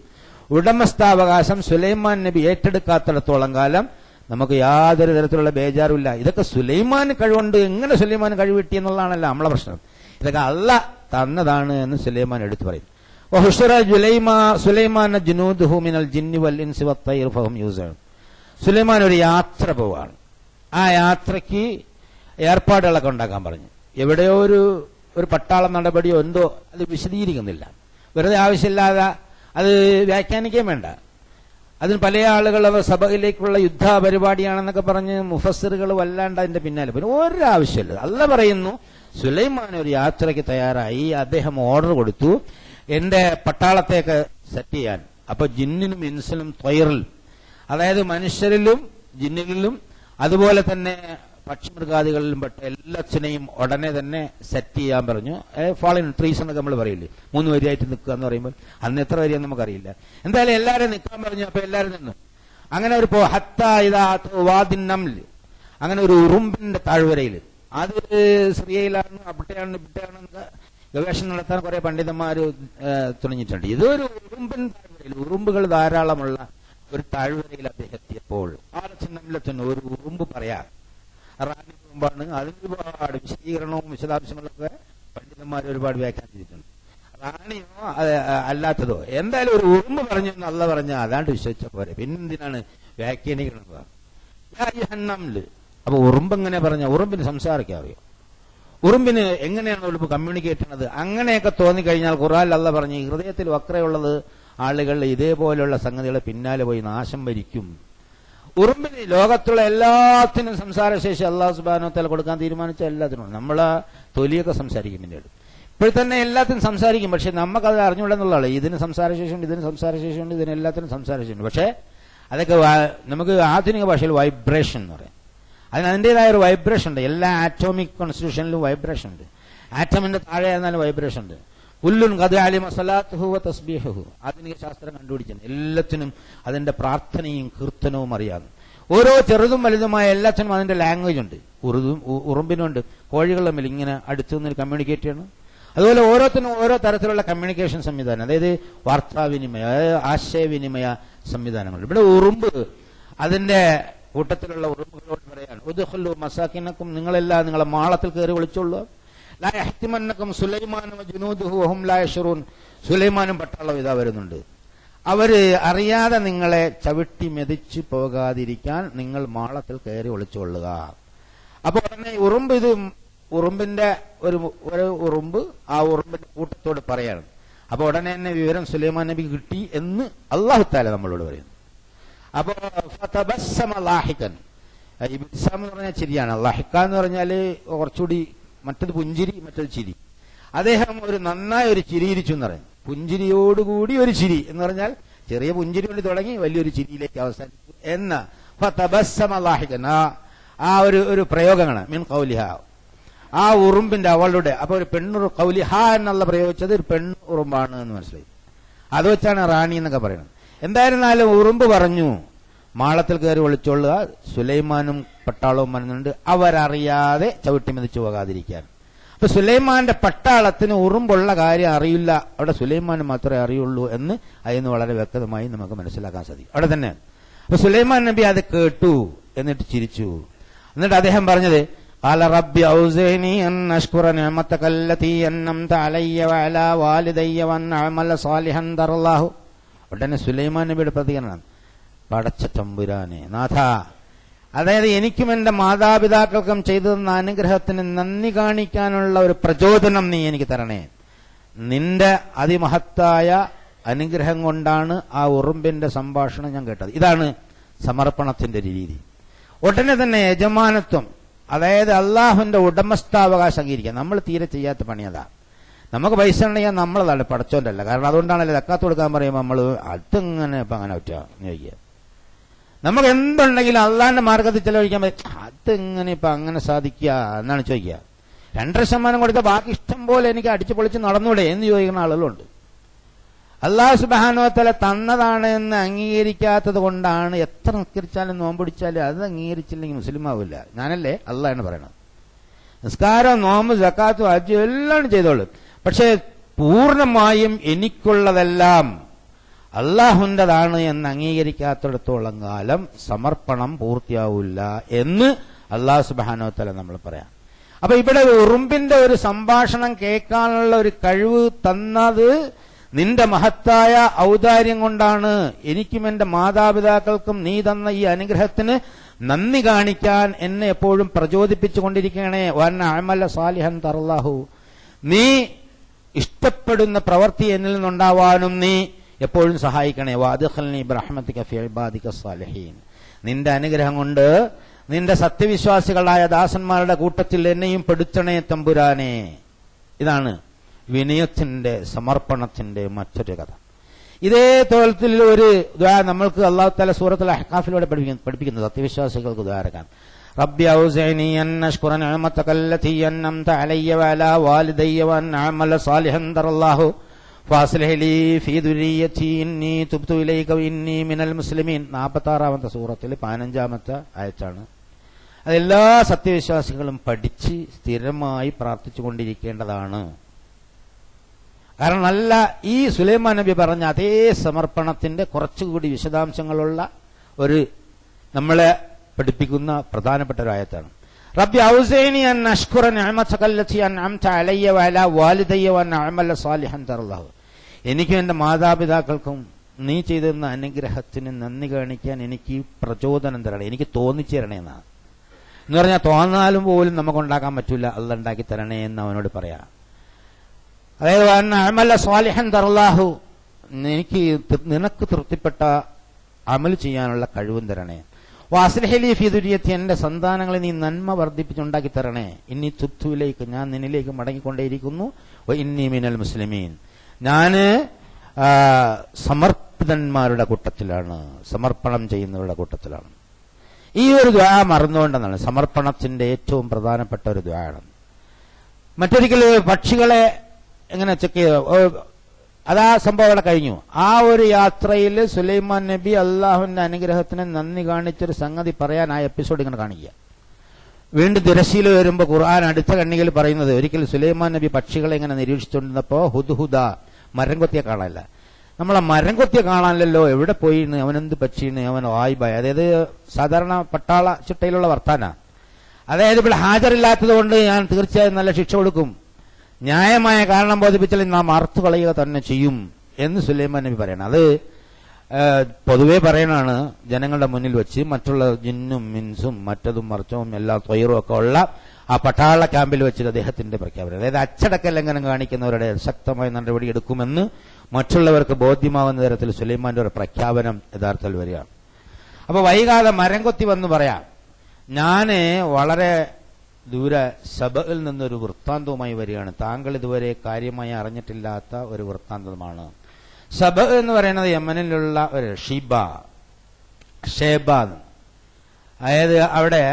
ഉടമസ്ഥാവകാശം സുലൈമാൻ നബി ഏറ്റെടുക്കാത്തിടത്തോളം കാലം നമുക്ക് യാതൊരു തരത്തിലുള്ള ബേജാറുമില്ല. ഇതൊക്കെ സുലൈമാന് കഴിവുണ്ട്. എങ്ങനെ സുലൈമാൻ കഴിവ് കിട്ടി എന്നുള്ളതാണല്ലോ നമ്മളെ പ്രശ്നം. ഇതൊക്കെ അല്ലാഹ് തന്നതാണ് എന്ന് സുലൈമാൻ എടുത്തു പറയും. സുലൈമാൻ ജുനൂദുഹു മിനൽ ജിന്നി വൽ ഇൻസി വത്തൈർ ഫഹും യൂസഊൻ. സുലൈമാൻ ഒരു യാത്ര പോവാണ്. ആ യാത്രയ്ക്ക് ഏർപ്പാടുകളൊക്കെ ഉണ്ടാക്കാൻ പറഞ്ഞു. എവിടെയോ ഒരു പട്ടാള നടപടിയോ എന്തോ അത് വിശദീകരിക്കുന്നില്ല. വെറുതെ ആവശ്യമില്ലാതെ അത് വ്യാഖ്യാനിക്കാൻ വേണ്ട. അതിന് പല ആളുകൾ സഭയിലേക്കുള്ള യുദ്ധ പരിപാടിയാണെന്നൊക്കെ പറഞ്ഞ് മുഫസ്സിറുകൾ വല്ലാണ്ട് അതിന്റെ പിന്നാലെ. പിന്നെ ഒരാവശ്യമില്ല. അല്ലാഹ് പറയുന്നു സുലൈമാൻ ഒരു യാത്രയ്ക്ക് തയ്യാറായി. അദ്ദേഹം ഓർഡർ കൊടുത്തു എന്റെ പട്ടാളത്തേക്ക് സെറ്റ് ചെയ്യാൻ. അപ്പൊ ജിന്നിനും ഇൻസിനും ത്വയ്റിൽ, അതായത് മനുഷ്യരിലും ജിന്നിലും അതുപോലെ തന്നെ പക്ഷിമൃഗാദികളിലും പെട്ട എല്ലാത്തിനെയും ഉടനെ തന്നെ സെറ്റ് ചെയ്യാൻ പറഞ്ഞു. ഫോളിൻ ട്രീസ് എന്നൊക്കെ നമ്മൾ പറയില്ലേ, 3 വരിയായിട്ട് നിൽക്കുക എന്ന് പറയുമ്പോൾ അന്ന് എത്ര വരിയെന്ന് നമുക്കറിയില്ല. എന്തായാലും എല്ലാവരും നിൽക്കാൻ പറഞ്ഞു. അപ്പൊ എല്ലാവരും നിന്നു. അങ്ങനെ ഒരു വാദിന്നംല്, അങ്ങനെ ഒരു ഉറുമ്പിന്റെ താഴ്വരയിൽ, അത് സിറിയയിലാണ് അവിടെയാണ് ഇവിടെയാണെന്നൊക്കെ ഗവേഷണം നടത്താൻ കുറെ പണ്ഡിതന്മാർ തുടങ്ങിയിട്ടുണ്ട്. ഇതൊരു ഉറുമ്പിൻ താഴ്വരയിൽ, ഉറുമ്പുകൾ ധാരാളമുള്ള ഒരു താഴ്വരയിൽ അദ്ദേഹം എത്തിയപ്പോൾ ആലച്ചന്നമ്ലത്തിന് ഒരു ഉറുമ്പ് പറയാം റാണി ഉറുമ്പാണ്. അതിന് ഒരുപാട് വിശദീകരണവും വിശദാംശങ്ങളൊക്കെ പണ്ഡിതന്മാർ ഒരുപാട് വ്യാഖ്യാനിച്ചിട്ടുണ്ട്. റാണിയോ അല്ലാത്തതോ എന്തായാലും ഒരു ഉറുമ്പ് പറഞ്ഞു എന്ന് അല്ലാഹ് പറഞ്ഞ അതാണ്ട് വിശ്വസിച്ച പോരെ, പിന്നെന്തിനാണ് വ്യാഖ്യാനിക്കണം? അപ്പൊ ഉറുമ്പ് എങ്ങനെ പറഞ്ഞ? ഉറുമ്പിന് സംസാരിക്കാൻ അറിയോ? ഉറുമ്പിന് എങ്ങനെയാണ് ഉറുമ്പ് കമ്മ്യൂണിക്കേറ്റ് ചെയ്യുന്നത്? അങ്ങനെയൊക്കെ തോന്നിക്കഴിഞ്ഞാൽ ഖുർആനിൽ അല്ലാഹ് പറഞ്ഞു ഹൃദയത്തിൽ വക്രയുള്ളത് ആളുകൾ ഇതേപോലെയുള്ള സംഗതികളെ പിന്നാലെ പോയി നാശം വരിക്കും. ഉറുമ്പിന് ലോകത്തുള്ള എല്ലാത്തിനും സംസാരശേഷി അല്ലാഹു സുബ്ഹാനഹു വ തആല കൊടുക്കാൻ തീരുമാനിച്ച എല്ലാത്തിനും നമ്മളെ തൊലിയൊക്കെ സംസാരിക്കും. പിന്നീട് ഇപ്പോൾ തന്നെ എല്ലാത്തിനും സംസാരിക്കും. പക്ഷെ നമുക്കത് അറിഞ്ഞുകൂടെന്നുള്ളതാണ്. ഇതിന് സംസാരശേഷിയുണ്ട്, ഇതിന് സംസാരശേഷിയുണ്ട്, ഇതിന് എല്ലാത്തിനും സംസാരശേഷിയുണ്ട്. പക്ഷെ അതൊക്കെ നമുക്ക് ആധുനിക ഭാഷയിൽ വൈബ്രേഷൻ എന്ന് പറയാം. അതിൻ്റെതായ ഒരു വൈബ്രേഷൻ ഉണ്ട്. എല്ലാ ആറ്റോമിക് കോൺസ്റ്റിറ്റ്യൂഷനിലും വൈബ്രേഷൻ ഉണ്ട്. ആറ്റമിന്റെ താഴെ ആയിരുന്നാലും വൈബ്രേഷൻ ഉണ്ട്. കുല്ലുൻ ഖദ് അലിമ സ്വലാത്തുഹു വ തസ്ബീഹുഹു. ആധുനിക ശാസ്ത്രം കണ്ടുപിടിച്ചിട്ടുണ്ട്. എല്ലാത്തിനും അതിന്റെ പ്രാർത്ഥനയും കീർത്തനവും അറിയാം. ഓരോ ചെറുതും വലുതുമായ എല്ലാത്തിനും അതിന്റെ ലാംഗ്വേജ് ഉണ്ട്. ഉറുമ്പിനുണ്ട്. കോഴികൾ തമ്മിൽ ഇങ്ങനെ അടുത്തു നിന്ന് കമ്മ്യൂണിക്കേറ്റ് ചെയ്യണം. അതുപോലെ ഓരോത്തിനും ഓരോ തരത്തിലുള്ള കമ്മ്യൂണിക്കേഷൻ സംവിധാനം, അതായത് വാർത്താവിനിമയ, ആശയവിനിമയ സംവിധാനങ്ങൾ. ഇവിടെ ഉറുമ്പ് അതിന്റെ കൂട്ടത്തിലുള്ള ഉറുമ്പുകളോട് പറയാണ് ഉദ്ഖുലു മസാകിനക്കും, നിങ്ങളെല്ലാം നിങ്ങളെ മാളത്തിൽ കയറി വിളിച്ചോളൂ. ലാ യഹ്തിമന്നക്കും സുലൈമാനും ജുനൂദുഹു വഹും ലാ യശ്ഉറൂൻ. സുലൈമാനും പട്ടാളം ഇതാ വരുന്നുണ്ട്. അവര് അറിയാതെ നിങ്ങളെ ചവിട്ടി മെതിച്ചു പോകാതിരിക്കാൻ നിങ്ങൾ മാളത്തിൽ കയറി ഒളിച്ചുകൊള്ളുക. അപ്പൊ ഉടനെ ഉറുമ്പിന്റെ ഒരു ഉറുമ്പ് ആ ഉറുമ്പിന്റെ കൂട്ടത്തോട് പറയാണ്. അപ്പൊ ഉടനെ തന്നെ വിവരം സുലൈമാൻ നബി കിട്ടി എന്ന് അല്ലാഹു തആല നമ്മളോട് പറയുന്നു. അപ്പൊ ഫതബസ്സമ ലാഹിഖൻ, ഇബ്തിസാം എന്ന് പറഞ്ഞാൽ ചിരിയാണ്. ലാഹിഖ എന്ന് പറഞ്ഞാല് കുറച്ചുകൂടി, മറ്റത് പുഞ്ചിരി, മറ്റത് ചിരി. അദ്ദേഹം ഒരു നന്നായി ഒരു ചിരിയിരിച്ചു എന്ന് പറയും. പുഞ്ചിരിയോടുകൂടി ഒരു ചിരി എന്ന് പറഞ്ഞാൽ ചെറിയ പുഞ്ചിരി കൊണ്ട് തുടങ്ങി വലിയൊരു ചിരിയിലേക്ക് അവസാനിച്ചു എന്ന ഫതബസ്സമ ലാഹിഖൻ. ആ ഒരു പ്രയോഗമാണ് മിൻ ഖൗലിഹ, ആ ഉറുമ്പിന്റെ അവളുടെ. അപ്പൊ ഒരു പെണ്ണുറു ഖൗലിഹ എന്നുള്ള പ്രയോഗിച്ചത് ഒരു പെണ്ണു ഉറുമ്പാണ് എന്ന് മനസ്സിലായി. അത് വെച്ചാണ് റാണി എന്നൊക്കെ പറയുന്നത്. എന്തായിരുന്നാലും ഉറുമ്പ് പറഞ്ഞു മാളത്തിൽ കയറി ഒളിച്ചോളുക, സുലൈമാനും പട്ടാളവും വരുന്നുണ്ട്, അവരറിയാതെ ചവിട്ടി മെതിച്ചു പോകാതിരിക്കാൻ. അപ്പൊ സുലൈമാന്റെ പട്ടാളത്തിന് ഉറുമ്പുള്ള കാര്യം അറിയില്ല, അവിടെ സുലൈമാന് മാത്രമേ അറിയുള്ളൂ എന്ന് അതിന് വളരെ വ്യക്തമായി നമുക്ക് മനസ്സിലാക്കാൻ സാധിക്കും. അവിടെ തന്നെ അപ്പൊ സുലൈമാൻ നബി അത് കേട്ടു, എന്നിട്ട് ചിരിച്ചു. എന്നിട്ട് അദ്ദേഹം പറഞ്ഞത് ഖാല റബ്ബി ഔസിനി അൻ അഷ്കുറ നിഅമതക അല്ലതി അൻഅംത അലയ്യ വഅലാ വാലിദയ്യ വഅൻ അഅമല സാലിഹൻ തറല്ലാഹു. ഉടനെ സുലൈമാൻ നബിയുടെ പ്രതികരണം, പടച്ച തമ്പുരാനെ നാഥ, അതായത് എനിക്കും എന്റെ മാതാപിതാക്കൾക്കും ചെയ്തു തന്ന അനുഗ്രഹത്തിന് നന്ദി കാണിക്കാനുള്ള ഒരു പ്രചോദനം നീ എനിക്ക് തരണേ. നിന്റെ അതിമഹത്തായ അനുഗ്രഹം കൊണ്ടാണ് ആ ഉറുമ്പിന്റെ സംഭാഷണം ഞാൻ കേട്ടത്. ഇതാണ് സമർപ്പണത്തിന്റെ രീതി. ഉടനെ തന്നെ യജമാനത്വം, അതായത് അള്ളാഹുവിന്റെ ഉടമസ്ഥാവകാശം അംഗീകരിക്കുക. നമ്മൾ തീരെ ചെയ്യാത്ത പണിയതാ. നമുക്ക് പൈസ ഉണ്ടെങ്കിൽ നമ്മളതാണ്, പടച്ചോന്റെ അല്ല. കാരണം അതുകൊണ്ടാണല്ലോ സക്കാത്ത് കൊടുക്കാൻ പറയുമ്പോൾ നമ്മൾ അതെങ്ങനെ ഇപ്പൊ അങ്ങനെ പറ്റുക എന്ന് ചോദിക്കുക. നമുക്ക് എന്തുണ്ടെങ്കിലും അള്ളാഹിന്റെ മാർഗത്തിൽ ചെലവഴിക്കാൻ പറ്റും, അതെങ്ങനെ ഇപ്പൊ അങ്ങനെ സാധിക്കുക എന്നാണ് ചോദിക്കുക. 2% കൊടുത്ത ബാക്കി ഇഷ്ടം പോലെ എനിക്ക് അടിച്ചു പൊളിച്ച് നടന്നൂടെ എന്ന് ചോദിക്കുന്ന ആളുകളുണ്ട്. അല്ലാഹു സുബ്ഹാനഹു വ തആല തന്നതാണ് എന്ന് അംഗീകരിക്കാത്തത് കൊണ്ടാണ് എത്ര നിസ്കരിച്ചാലും നോമ്പൊടിച്ചാലും അത് അംഗീകരിച്ചില്ലെങ്കിൽ മുസ്ലിം ആവില്ല. ഞാനല്ലേ, അള്ളാഹാണ് പറയണത്. നിസ്കാരം, നോമ്പ്, സക്കാത്ത്, ഹജ്ജ് എല്ലാം ചെയ്തോളൂ. പക്ഷെ പൂർണ്ണമായും എനിക്കുള്ളതെല്ലാം അള്ളാഹുൻ്റെതാണ് എന്ന് അംഗീകരിക്കാത്തിടത്തോളം കാലം സമർപ്പണം പൂർത്തിയാവില്ല എന്ന് അള്ളാഹു സുബ്ഹാനഹു വ തആല നമ്മൾ പറയാം. അപ്പൊ ഇവിടെ ഉറുമ്പിന്റെ ഒരു സംഭാഷണം കേൾക്കാനുള്ള ഒരു കഴിവ് തന്നത് നിന്റെ മഹത്തായ ഔദാര്യം കൊണ്ടാണ്. എനിക്കും എന്റെ മാതാപിതാക്കൾക്കും നീ തന്ന ഈ അനുഗ്രഹത്തിന് നന്ദി കാണിക്കാൻ എന്നെ എപ്പോഴും പ്രചോദിപ്പിച്ചുകൊണ്ടിരിക്കണേ. വൻ അമല സാലിഹൻ തറല്ലാഹു, നീ ഇഷ്ടപ്പെടുന്ന പ്രവൃത്തി എന്നിൽ നിന്നുണ്ടാവാനും നീ എപ്പോഴും സഹായിക്കണേ. വാദ്ഖൽനി ബിറഹ്മതിക ഫി ഇബാദിക സാലിഹീൻ, നിന്റെ അനുഗ്രഹം കൊണ്ട് നിന്റെ സത്യവിശ്വാസികളായ ദാസന്മാരുടെ കൂട്ടത്തിൽ എന്നെയും പെടുത്തണേ തമ്പുരാനെ. ഇതാണ് വിനയത്തിന്റെ സമർപ്പണത്തിന്റെ മറ്റൊരു കഥ. ഇതേ തോളത്തിൽ ഒരു ദുആ നമ്മൾക്ക് അല്ലാഹു തആല സൂറത്തുൽ അഹ്ഖാഫിലൂടെ പഠിപ്പിക്കുന്നത് സത്യവിശ്വാസികൾക്ക് ദുആ. റബ്ബി ഔസിഅനി അൻ അശ്കുറ നിഅമതക അല്ലതി അൻഅംത അലയ്യ വഅലാ വാലിദയ്യ വഅൻ അഅമല സാലിഹൻ തറല്ലാഹു ഫാസ്ലിഹ് ലീ ഫീ ദുരിയതി ഇന്നി തുബ്തു ഇലൈക വഇന്നി മിനൽ മുസ്ലിമീൻ. 46-ാമത്തെ സൂറത്തിൽ 15-ാമത്തെ ആയത്താണ്. അതെല്ലാ സത്യവിശ്വാസികളും പഠിച്ച് സ്ഥിരമായി പ്രാർത്ഥിച്ചുകൊണ്ടിരിക്കേണ്ടതാണ്. കാരണം നല്ല ഈ സുലൈമാൻ നബി പറഞ്ഞ അതേ സമർപ്പണത്തിന്റെ കുറച്ചുകൂടി വിശദാംശങ്ങളുള്ള ഒരു നമ്മളെ പഠിപ്പിക്കുന്ന പ്രധാനപ്പെട്ട ഒരു ആയത്താണ്. റബ്ബി ഔസിഅനി അൻ അശ്കുറ നിഅമതക അല്ലതി അൻഅംത അലയ്യ വഅലാ വാലിദയ്യ വഅൻ അഅമല സാലിഹൻ തറല്ലാഹു, എനിക്കും എന്റെ മാതാപിതാക്കൾക്കും നീ ചെയ്തിരുന്ന അനുഗ്രഹത്തിന് നന്ദി കാണിക്കാൻ എനിക്ക് പ്രചോദനം തരണേ, എനിക്ക് തോന്നിച്ചു തരണേ എന്നാണ്. എന്ന് പറഞ്ഞാൽ തോന്നാലും പോലും നമുക്ക് ഉണ്ടാക്കാൻ പറ്റൂല, അള്ളാഹ് ഉണ്ടാക്കി തരണേ എന്ന് അവനോട് പറയാം. അതായത് അമല സ്വാലിഹൻ തറല്ലാഹു, എനിക്ക് നിനക്ക് തൃപ്തിപ്പെട്ട അമൽ ചെയ്യാനുള്ള കഴിവും തരണേ. വാസ്ലിഹ് ലീ ഫീ ദുരിയത്തി, എന്റെ സന്താനങ്ങളെ നീ നന്മ വർദ്ധിപ്പിച്ചുണ്ടാക്കി തരണേ. ഇന്നി തുബ്തുയിലേക്ക്, ഞാൻ നിന്നിലേക്ക് മടങ്ങിക്കൊണ്ടേയിരിക്കുന്നു. ഇന്നി മിനൽ മുസ്ലിമീൻ, ഞാന് സമർപ്പിതന്മാരുടെ കൂട്ടത്തിലാണ്, സമർപ്പണം ചെയ്യുന്നവരുടെ കൂട്ടത്തിലാണ്. ഈ ഒരു ദുആ മറന്നുകൊണ്ടെന്നാണ് സമർപ്പണത്തിന്റെ ഏറ്റവും പ്രധാനപ്പെട്ട ഒരു ദുആണ്. മറ്റൊരിക്കൽ പക്ഷികളെ എങ്ങനെ ചെക്ക് ചെയ്തു, അതാ സംഭവം അവിടെ കഴിഞ്ഞു. ആ ഒരു യാത്രയിൽ സുലൈമാൻ നബി അള്ളാഹുവിന്റെ അനുഗ്രഹത്തിന് നന്ദി കാണിച്ചൊരു സംഗതി പറയാൻ ആ എപ്പിസോഡ് ഇങ്ങനെ കാണിക്കുക. വീണ്ടും തിരശ്ശീല വരുമ്പോൾ ഖുർആൻ അടുത്ത കണ്ണികൾ പറയുന്നത്, ഒരിക്കൽ സുലൈമാൻ നബി പക്ഷികളെ ഇങ്ങനെ നിരീക്ഷിച്ചുകൊണ്ടിരുന്നപ്പോ ഹുദ്ഹുദ, മരം കൊത്തിയെ കാണാനില്ല. നമ്മളെ മരം കൊത്തിയെ കാണാനില്ലല്ലോ, എവിടെ പോയിന്ന്, അവനെന്ത് പക്ഷിന്ന്, അവൻ വായ്ബായ, അതായത് സാധാരണ പട്ടാള ചിട്ടയിലുള്ള വർത്താന. അതായത് ഇവിടെ ഹാജറില്ലാത്തത് കൊണ്ട് ഞാൻ തീർച്ചയായും നല്ല ശിക്ഷ കൊടുക്കും, ന്യായമായ കാരണം ബോധിപ്പിച്ചാൽ നാം അറുത്തു കളയുക തന്നെ ചെയ്യും എന്ന് സുലൈമാൻ നബി പറയണം. അത് പൊതുവെ പറയണാണ് ജനങ്ങളുടെ മുന്നിൽ വെച്ച്. മറ്റുള്ള ജിന്നും മിൻസും മറ്റതും മറിച്ചവും എല്ലാ തൊയറും ഒക്കെ ഉള്ള ആ പട്ടാള ക്യാമ്പിൽ വെച്ചിട്ട് അദ്ദേഹത്തിന്റെ പ്രഖ്യാപനം, അതായത് അച്ചടക്ക ലംഘനം കാണിക്കുന്നവരുടെ ശക്തമായ നടപടി എടുക്കുമെന്ന് മറ്റുള്ളവർക്ക് ബോധ്യമാവുന്ന തരത്തിൽ സുലൈമാന്റെ ഒരു പ്രഖ്യാപനം യഥാർത്ഥത്തിൽ വരികയാണ്. അപ്പൊ വൈകാതെ മരം കൊത്തി വന്ന് പറയാം, ഞാന് വളരെ ദൂരെ സബയിൽ നിന്നൊരു വൃത്താന്തവുമായി വരികയാണ്, താങ്കൾ ഇതുവരെ കാര്യമായി അറിഞ്ഞിട്ടില്ലാത്ത ഒരു വൃത്താന്തമാണ്. സബ എന്ന് പറയുന്നത് യമനിലുള്ള ഒരു ഷേബ, അതായത് അവിടെ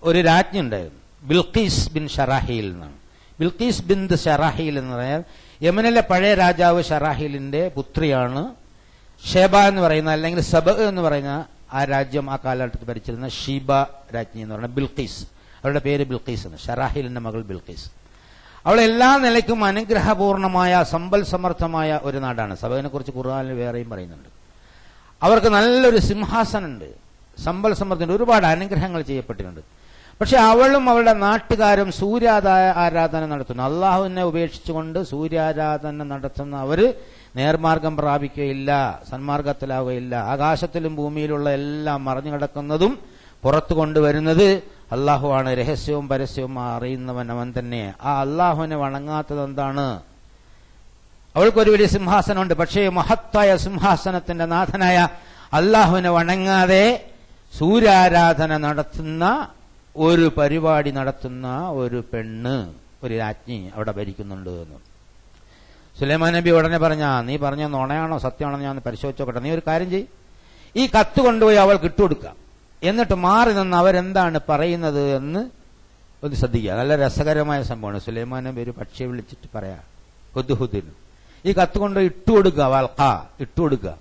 ഒരു രാജ്ഞി ഉണ്ടായിരുന്നു, ബിൽഖീസ് ബിൻ ഷറാഹീൽ എന്നാണ്. ബിൽഖീസ് ബിൻ ഷറാഹീൽ എന്ന് പറഞ്ഞാൽ യമനിലെ പഴയ രാജാവ് ഷറാഹീലിന്റെ പുത്രിയാണ് ഷേബ എന്ന് പറയുന്ന, അല്ലെങ്കിൽ സബ എന്ന് പറയുന്ന ആ രാജ്യം ആ കാലഘട്ടത്തിൽ ഭരിച്ചിരുന്ന ഷീബ രാജ്ഞി എന്ന് പറയുന്ന ബിൽഖീസ്, അവരുടെ പേര് ബിൽഖീസ് എന്ന്, ഷറാഹീലിന്റെ മകൾ ബിൽഖീസ്. അവൾ എല്ലാ നിലയ്ക്കും അനുഗ്രഹപൂർണമായ സമ്പൽ സമർത്ഥമായ ഒരു നാടാണ്. സബയിനെ കുറിച്ച് ഖുർആനിൽ വേറെയും പറയുന്നുണ്ട്. അവർക്ക് നല്ലൊരു സിംഹാസനമുണ്ട്, സമ്പൽ സമൃദ്ധിയുണ്ട്, ഒരുപാട് അനുഗ്രഹങ്ങൾ ചെയ്യപ്പെട്ടിട്ടുണ്ട്. പക്ഷെ അവളും അവളുടെ നാട്ടുകാരും സൂര്യാരാധന നടത്തുന്നു. അള്ളാഹുവിനെ ഉപേക്ഷിച്ചുകൊണ്ട് സൂര്യാരാധന നടത്തുന്ന അവര് നേർമാർഗം പ്രാപിക്കുകയില്ല, സന്മാർഗത്തിലാവുകയില്ല. ആകാശത്തിലും ഭൂമിയിലുള്ള എല്ലാം മറിഞ്ഞു കിടക്കുന്നതും പുറത്തു കൊണ്ടുവരുന്നത് അള്ളാഹുവാണ്. രഹസ്യവും പരസ്യവും അറിയുന്നവൻ അവൻ തന്നെ. ആ അള്ളാഹുവിനെ വണങ്ങാത്തത് എന്താണ്? അവൾക്കൊരു വലിയ സിംഹാസനമുണ്ട്, പക്ഷേ മഹത്തായ സിംഹാസനത്തിന്റെ നാഥനായ അള്ളാഹുവിനെ വണങ്ങാതെ സൂര്യാരാധന നടത്തുന്ന ഒരു പരിപാടി നടത്തുന്ന ഒരു പെണ്ണ്, ഒരു രാജ്ഞി അവിടെ ഭരിക്കുന്നുണ്ട് എന്ന് സുലൈമാൻ നബി ഉടനെ പറഞ്ഞ, നീ പറഞ്ഞ നുണയാണോ സത്യമാണോ ഞാൻ പരിശോധിച്ച് നോക്കട്ടെ, നീ ഒരു കാര്യം ചെയ്യ്, ഈ കത്ത് കൊണ്ടുപോയി അവൾക്ക് ഇട്ടുകൊടുക്കാം, എന്നിട്ട് മാറി നിന്ന് അവരെന്താണ് പറയുന്നത് എന്ന് ഒന്ന് ശ്രദ്ധിക്കുക. നല്ല രസകരമായ സംഭവമാണ്. സുലൈമാൻ നബി ഒരു പക്ഷിയെ വിളിച്ചിട്ട് പറയാ, ഹുദ്ഹുദിന് ഈ കത്ത് കൊണ്ട് ഇട്ടുകൊടുക്കുക, ഇട്ടുകൊടുക്കുക,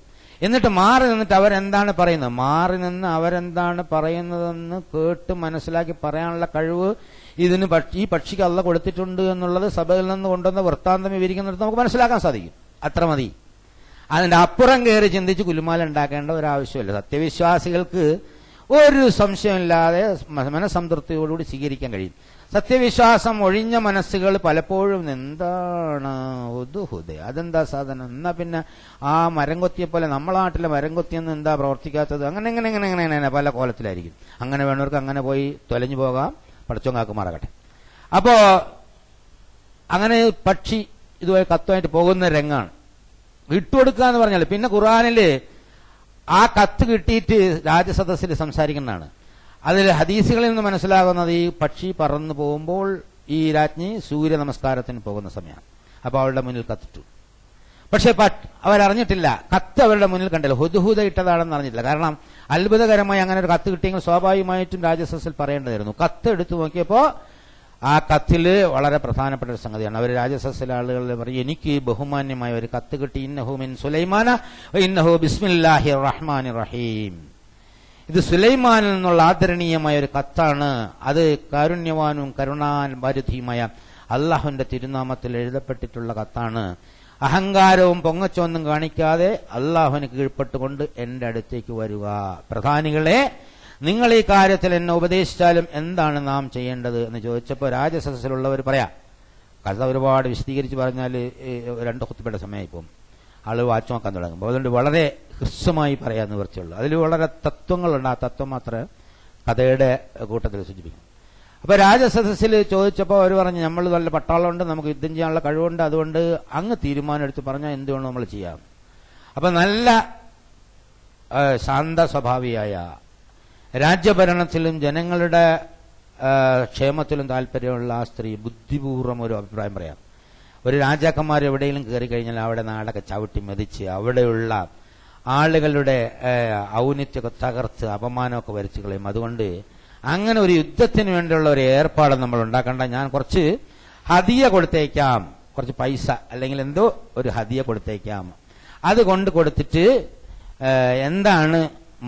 എന്നിട്ട് മാറി നിന്നിട്ട് അവരെന്താണ് പറയുന്നത്, മാറി നിന്ന് അവരെന്താണ് പറയുന്നതെന്ന് കേട്ട് മനസ്സിലാക്കി പറയാനുള്ള കഴിവ് ഇതിന് ഈ പക്ഷിക്ക് അള്ളാഹ് കൊടുത്തിട്ടുണ്ട് എന്നുള്ളത് സഭയിൽ നിന്ന് കൊണ്ടുവന്ന വൃത്താന്തം വിവരിക്കുന്നിടത്ത് നമുക്ക് മനസ്സിലാക്കാൻ സാധിക്കും. അത്ര മതി. അതിന്റെ അപ്പുറം കയറി ചിന്തിച്ച് കുലുമാല ഉണ്ടാക്കേണ്ട ഒരാവശ്യമില്ല. സത്യവിശ്വാസികൾക്ക് ഒരു സംശയമില്ലാതെ മനസ്സംതൃപ്തിയോടുകൂടി സ്വീകരിക്കാൻ കഴിയും. സത്യവിശ്വാസം ഒഴിഞ്ഞ മനസ്സുകൾ പലപ്പോഴും എന്താണ് ഹുദുഹുദ്, അതെന്താ സാധനം, എന്നാ പിന്നെ ആ മരം കൊത്തിയെ പോലെ നമ്മളെ നാട്ടിലെ മരം കൊത്തിയൊന്നും എന്താ പ്രവർത്തിക്കാത്തത്, അങ്ങനെ പല കോലത്തിലായിരിക്കും. അങ്ങനെ വേണവർക്ക് അങ്ങനെ പോയി തൊലഞ്ഞു പോകാം, പടച്ചോൻ കാക്കുമാറാകട്ടെ. അപ്പോ അങ്ങനെ പക്ഷി ഇതുവരെ കത്തുമായിട്ട് പോകുന്ന രംഗാണ്. വിട്ടുകൊടുക്കുക എന്ന് പറഞ്ഞാൽ പിന്നെ ഖുർആനില് ആ കത്ത് കിട്ടിയിട്ട് രാജസദസ്സിൽ സംസാരിക്കുന്നതാണ്. അതിൽ ഹദീസുകളിൽ നിന്ന് മനസ്സിലാകുന്നത് ഈ പക്ഷി പറന്നു പോകുമ്പോൾ ഈ രാജ്ഞി സൂര്യ നമസ്കാരത്തിന് പോകുന്ന സമയമാണ്. അപ്പൊ അവളുടെ മുന്നിൽ കത്തിട്ടു. പക്ഷെ അവരറിഞ്ഞിട്ടില്ല, കത്ത് അവരുടെ മുന്നിൽ കണ്ടില്ല, ഹുദ്ഹുദ ഇട്ടതാണെന്ന് അറിഞ്ഞിട്ടില്ല. കാരണം അത്ഭുതകരമായി അങ്ങനെ ഒരു കത്ത് കിട്ടിയെങ്കിൽ സ്വാഭാവികമായിട്ടും രാജസദസ്സിൽ പറയേണ്ടതായിരുന്നു. കത്ത് എടുത്തു നോക്കിയപ്പോ ആ കത്തില് വളരെ പ്രധാനപ്പെട്ട ഒരു സംഗതിയാണ്. അവർ രാജസദസ്സിലെ ആളുകൾ പറയും, എനിക്ക് ബഹുമാന്യമായ ഒരു കത്ത് കിട്ടി, ഇന്നഹു മിൻ സുലൈമാന ഇന്നഹു ബിസ്മില്ലാഹിർ റഹ്മാനിർ റഹീം. ഇത് സുലൈമാനിൽ നിന്നുള്ള ആദരണീയമായ ഒരു കത്താണ്. അത് കാരുണ്യവാനും കരുണാവാരിധിയുമായ അള്ളാഹുവിന്റെ തിരുനാമത്തിൽ എഴുതപ്പെട്ടിട്ടുള്ള കത്താണ്. അഹങ്കാരവും പൊങ്ങച്ചൊന്നും കാണിക്കാതെ അള്ളാഹുവിന് കീഴ്പ്പെട്ടുകൊണ്ട് എന്റെ അടുത്തേക്ക് വരിക. പ്രധാനികളെ, നിങ്ങൾ ഈ കാര്യത്തിൽ എന്നെ ഉപദേശിച്ചാലും എന്താണ് നാം ചെയ്യേണ്ടത് എന്ന് ചോദിച്ചപ്പോൾ രാജസദസ്സിലുള്ളവർ പറയാം. കഥ ഒരുപാട് വിശദീകരിച്ച് പറഞ്ഞാൽ 2 ഖുത്ബയുടെ സമയമായിപ്പോൾ ആള് വാച്ച് നോക്കാൻ തുടങ്ങും. അതുകൊണ്ട് വളരെ ഹ്രസ്വമായി പറയാൻ നിവർത്തിയുള്ളൂ. അതിൽ വളരെ തത്വങ്ങളുണ്ട്. ആ തത്വം മാത്രമേ കഥയുടെ കൂട്ടത്തിൽ സൂചിപ്പിക്കും. അപ്പൊ രാജസദസ്സിൽ ചോദിച്ചപ്പോൾ അവർ പറഞ്ഞു, നമ്മൾ നല്ല പട്ടാളമുണ്ട്, നമുക്ക് യുദ്ധം ചെയ്യാനുള്ള കഴിവുണ്ട്, അതുകൊണ്ട് അങ്ങ് തീരുമാനം എടുത്ത് പറഞ്ഞാൽ എന്തുകൊണ്ട് നമ്മൾ ചെയ്യാം. അപ്പൊ നല്ല ശാന്ത സ്വഭാവിയായ, രാജ്യഭരണത്തിലും ജനങ്ങളുടെ ക്ഷേമത്തിലും താല്പര്യമുള്ള ആ സ്ത്രീ ബുദ്ധിപൂർവ്വം ഒരു അഭിപ്രായം പറയാം. ഒരു രാജാക്കന്മാർ എവിടെയെങ്കിലും കയറി കഴിഞ്ഞാൽ അവിടെ നാടൊക്കെ ചവിട്ടി മെതിച്ച് അവിടെയുള്ള ആളുകളുടെ ഔന്നിത്യമൊക്കെ തകർത്ത് അപമാനമൊക്കെ വരച്ചു കളയും. അതുകൊണ്ട് അങ്ങനെ ഒരു യുദ്ധത്തിന് വേണ്ടിയുള്ള ഒരു ഏർപ്പാട് നമ്മൾ ഉണ്ടാക്കണ്ട, ഞാൻ കുറച്ച് ഹദിയ കൊടുത്തേക്കാം, കുറച്ച് പൈസ അല്ലെങ്കിൽ എന്തോ ഒരു ഹദിയ കൊടുത്തേക്കാം, അത് കൊണ്ട് കൊടുത്തിട്ട് എന്താണ്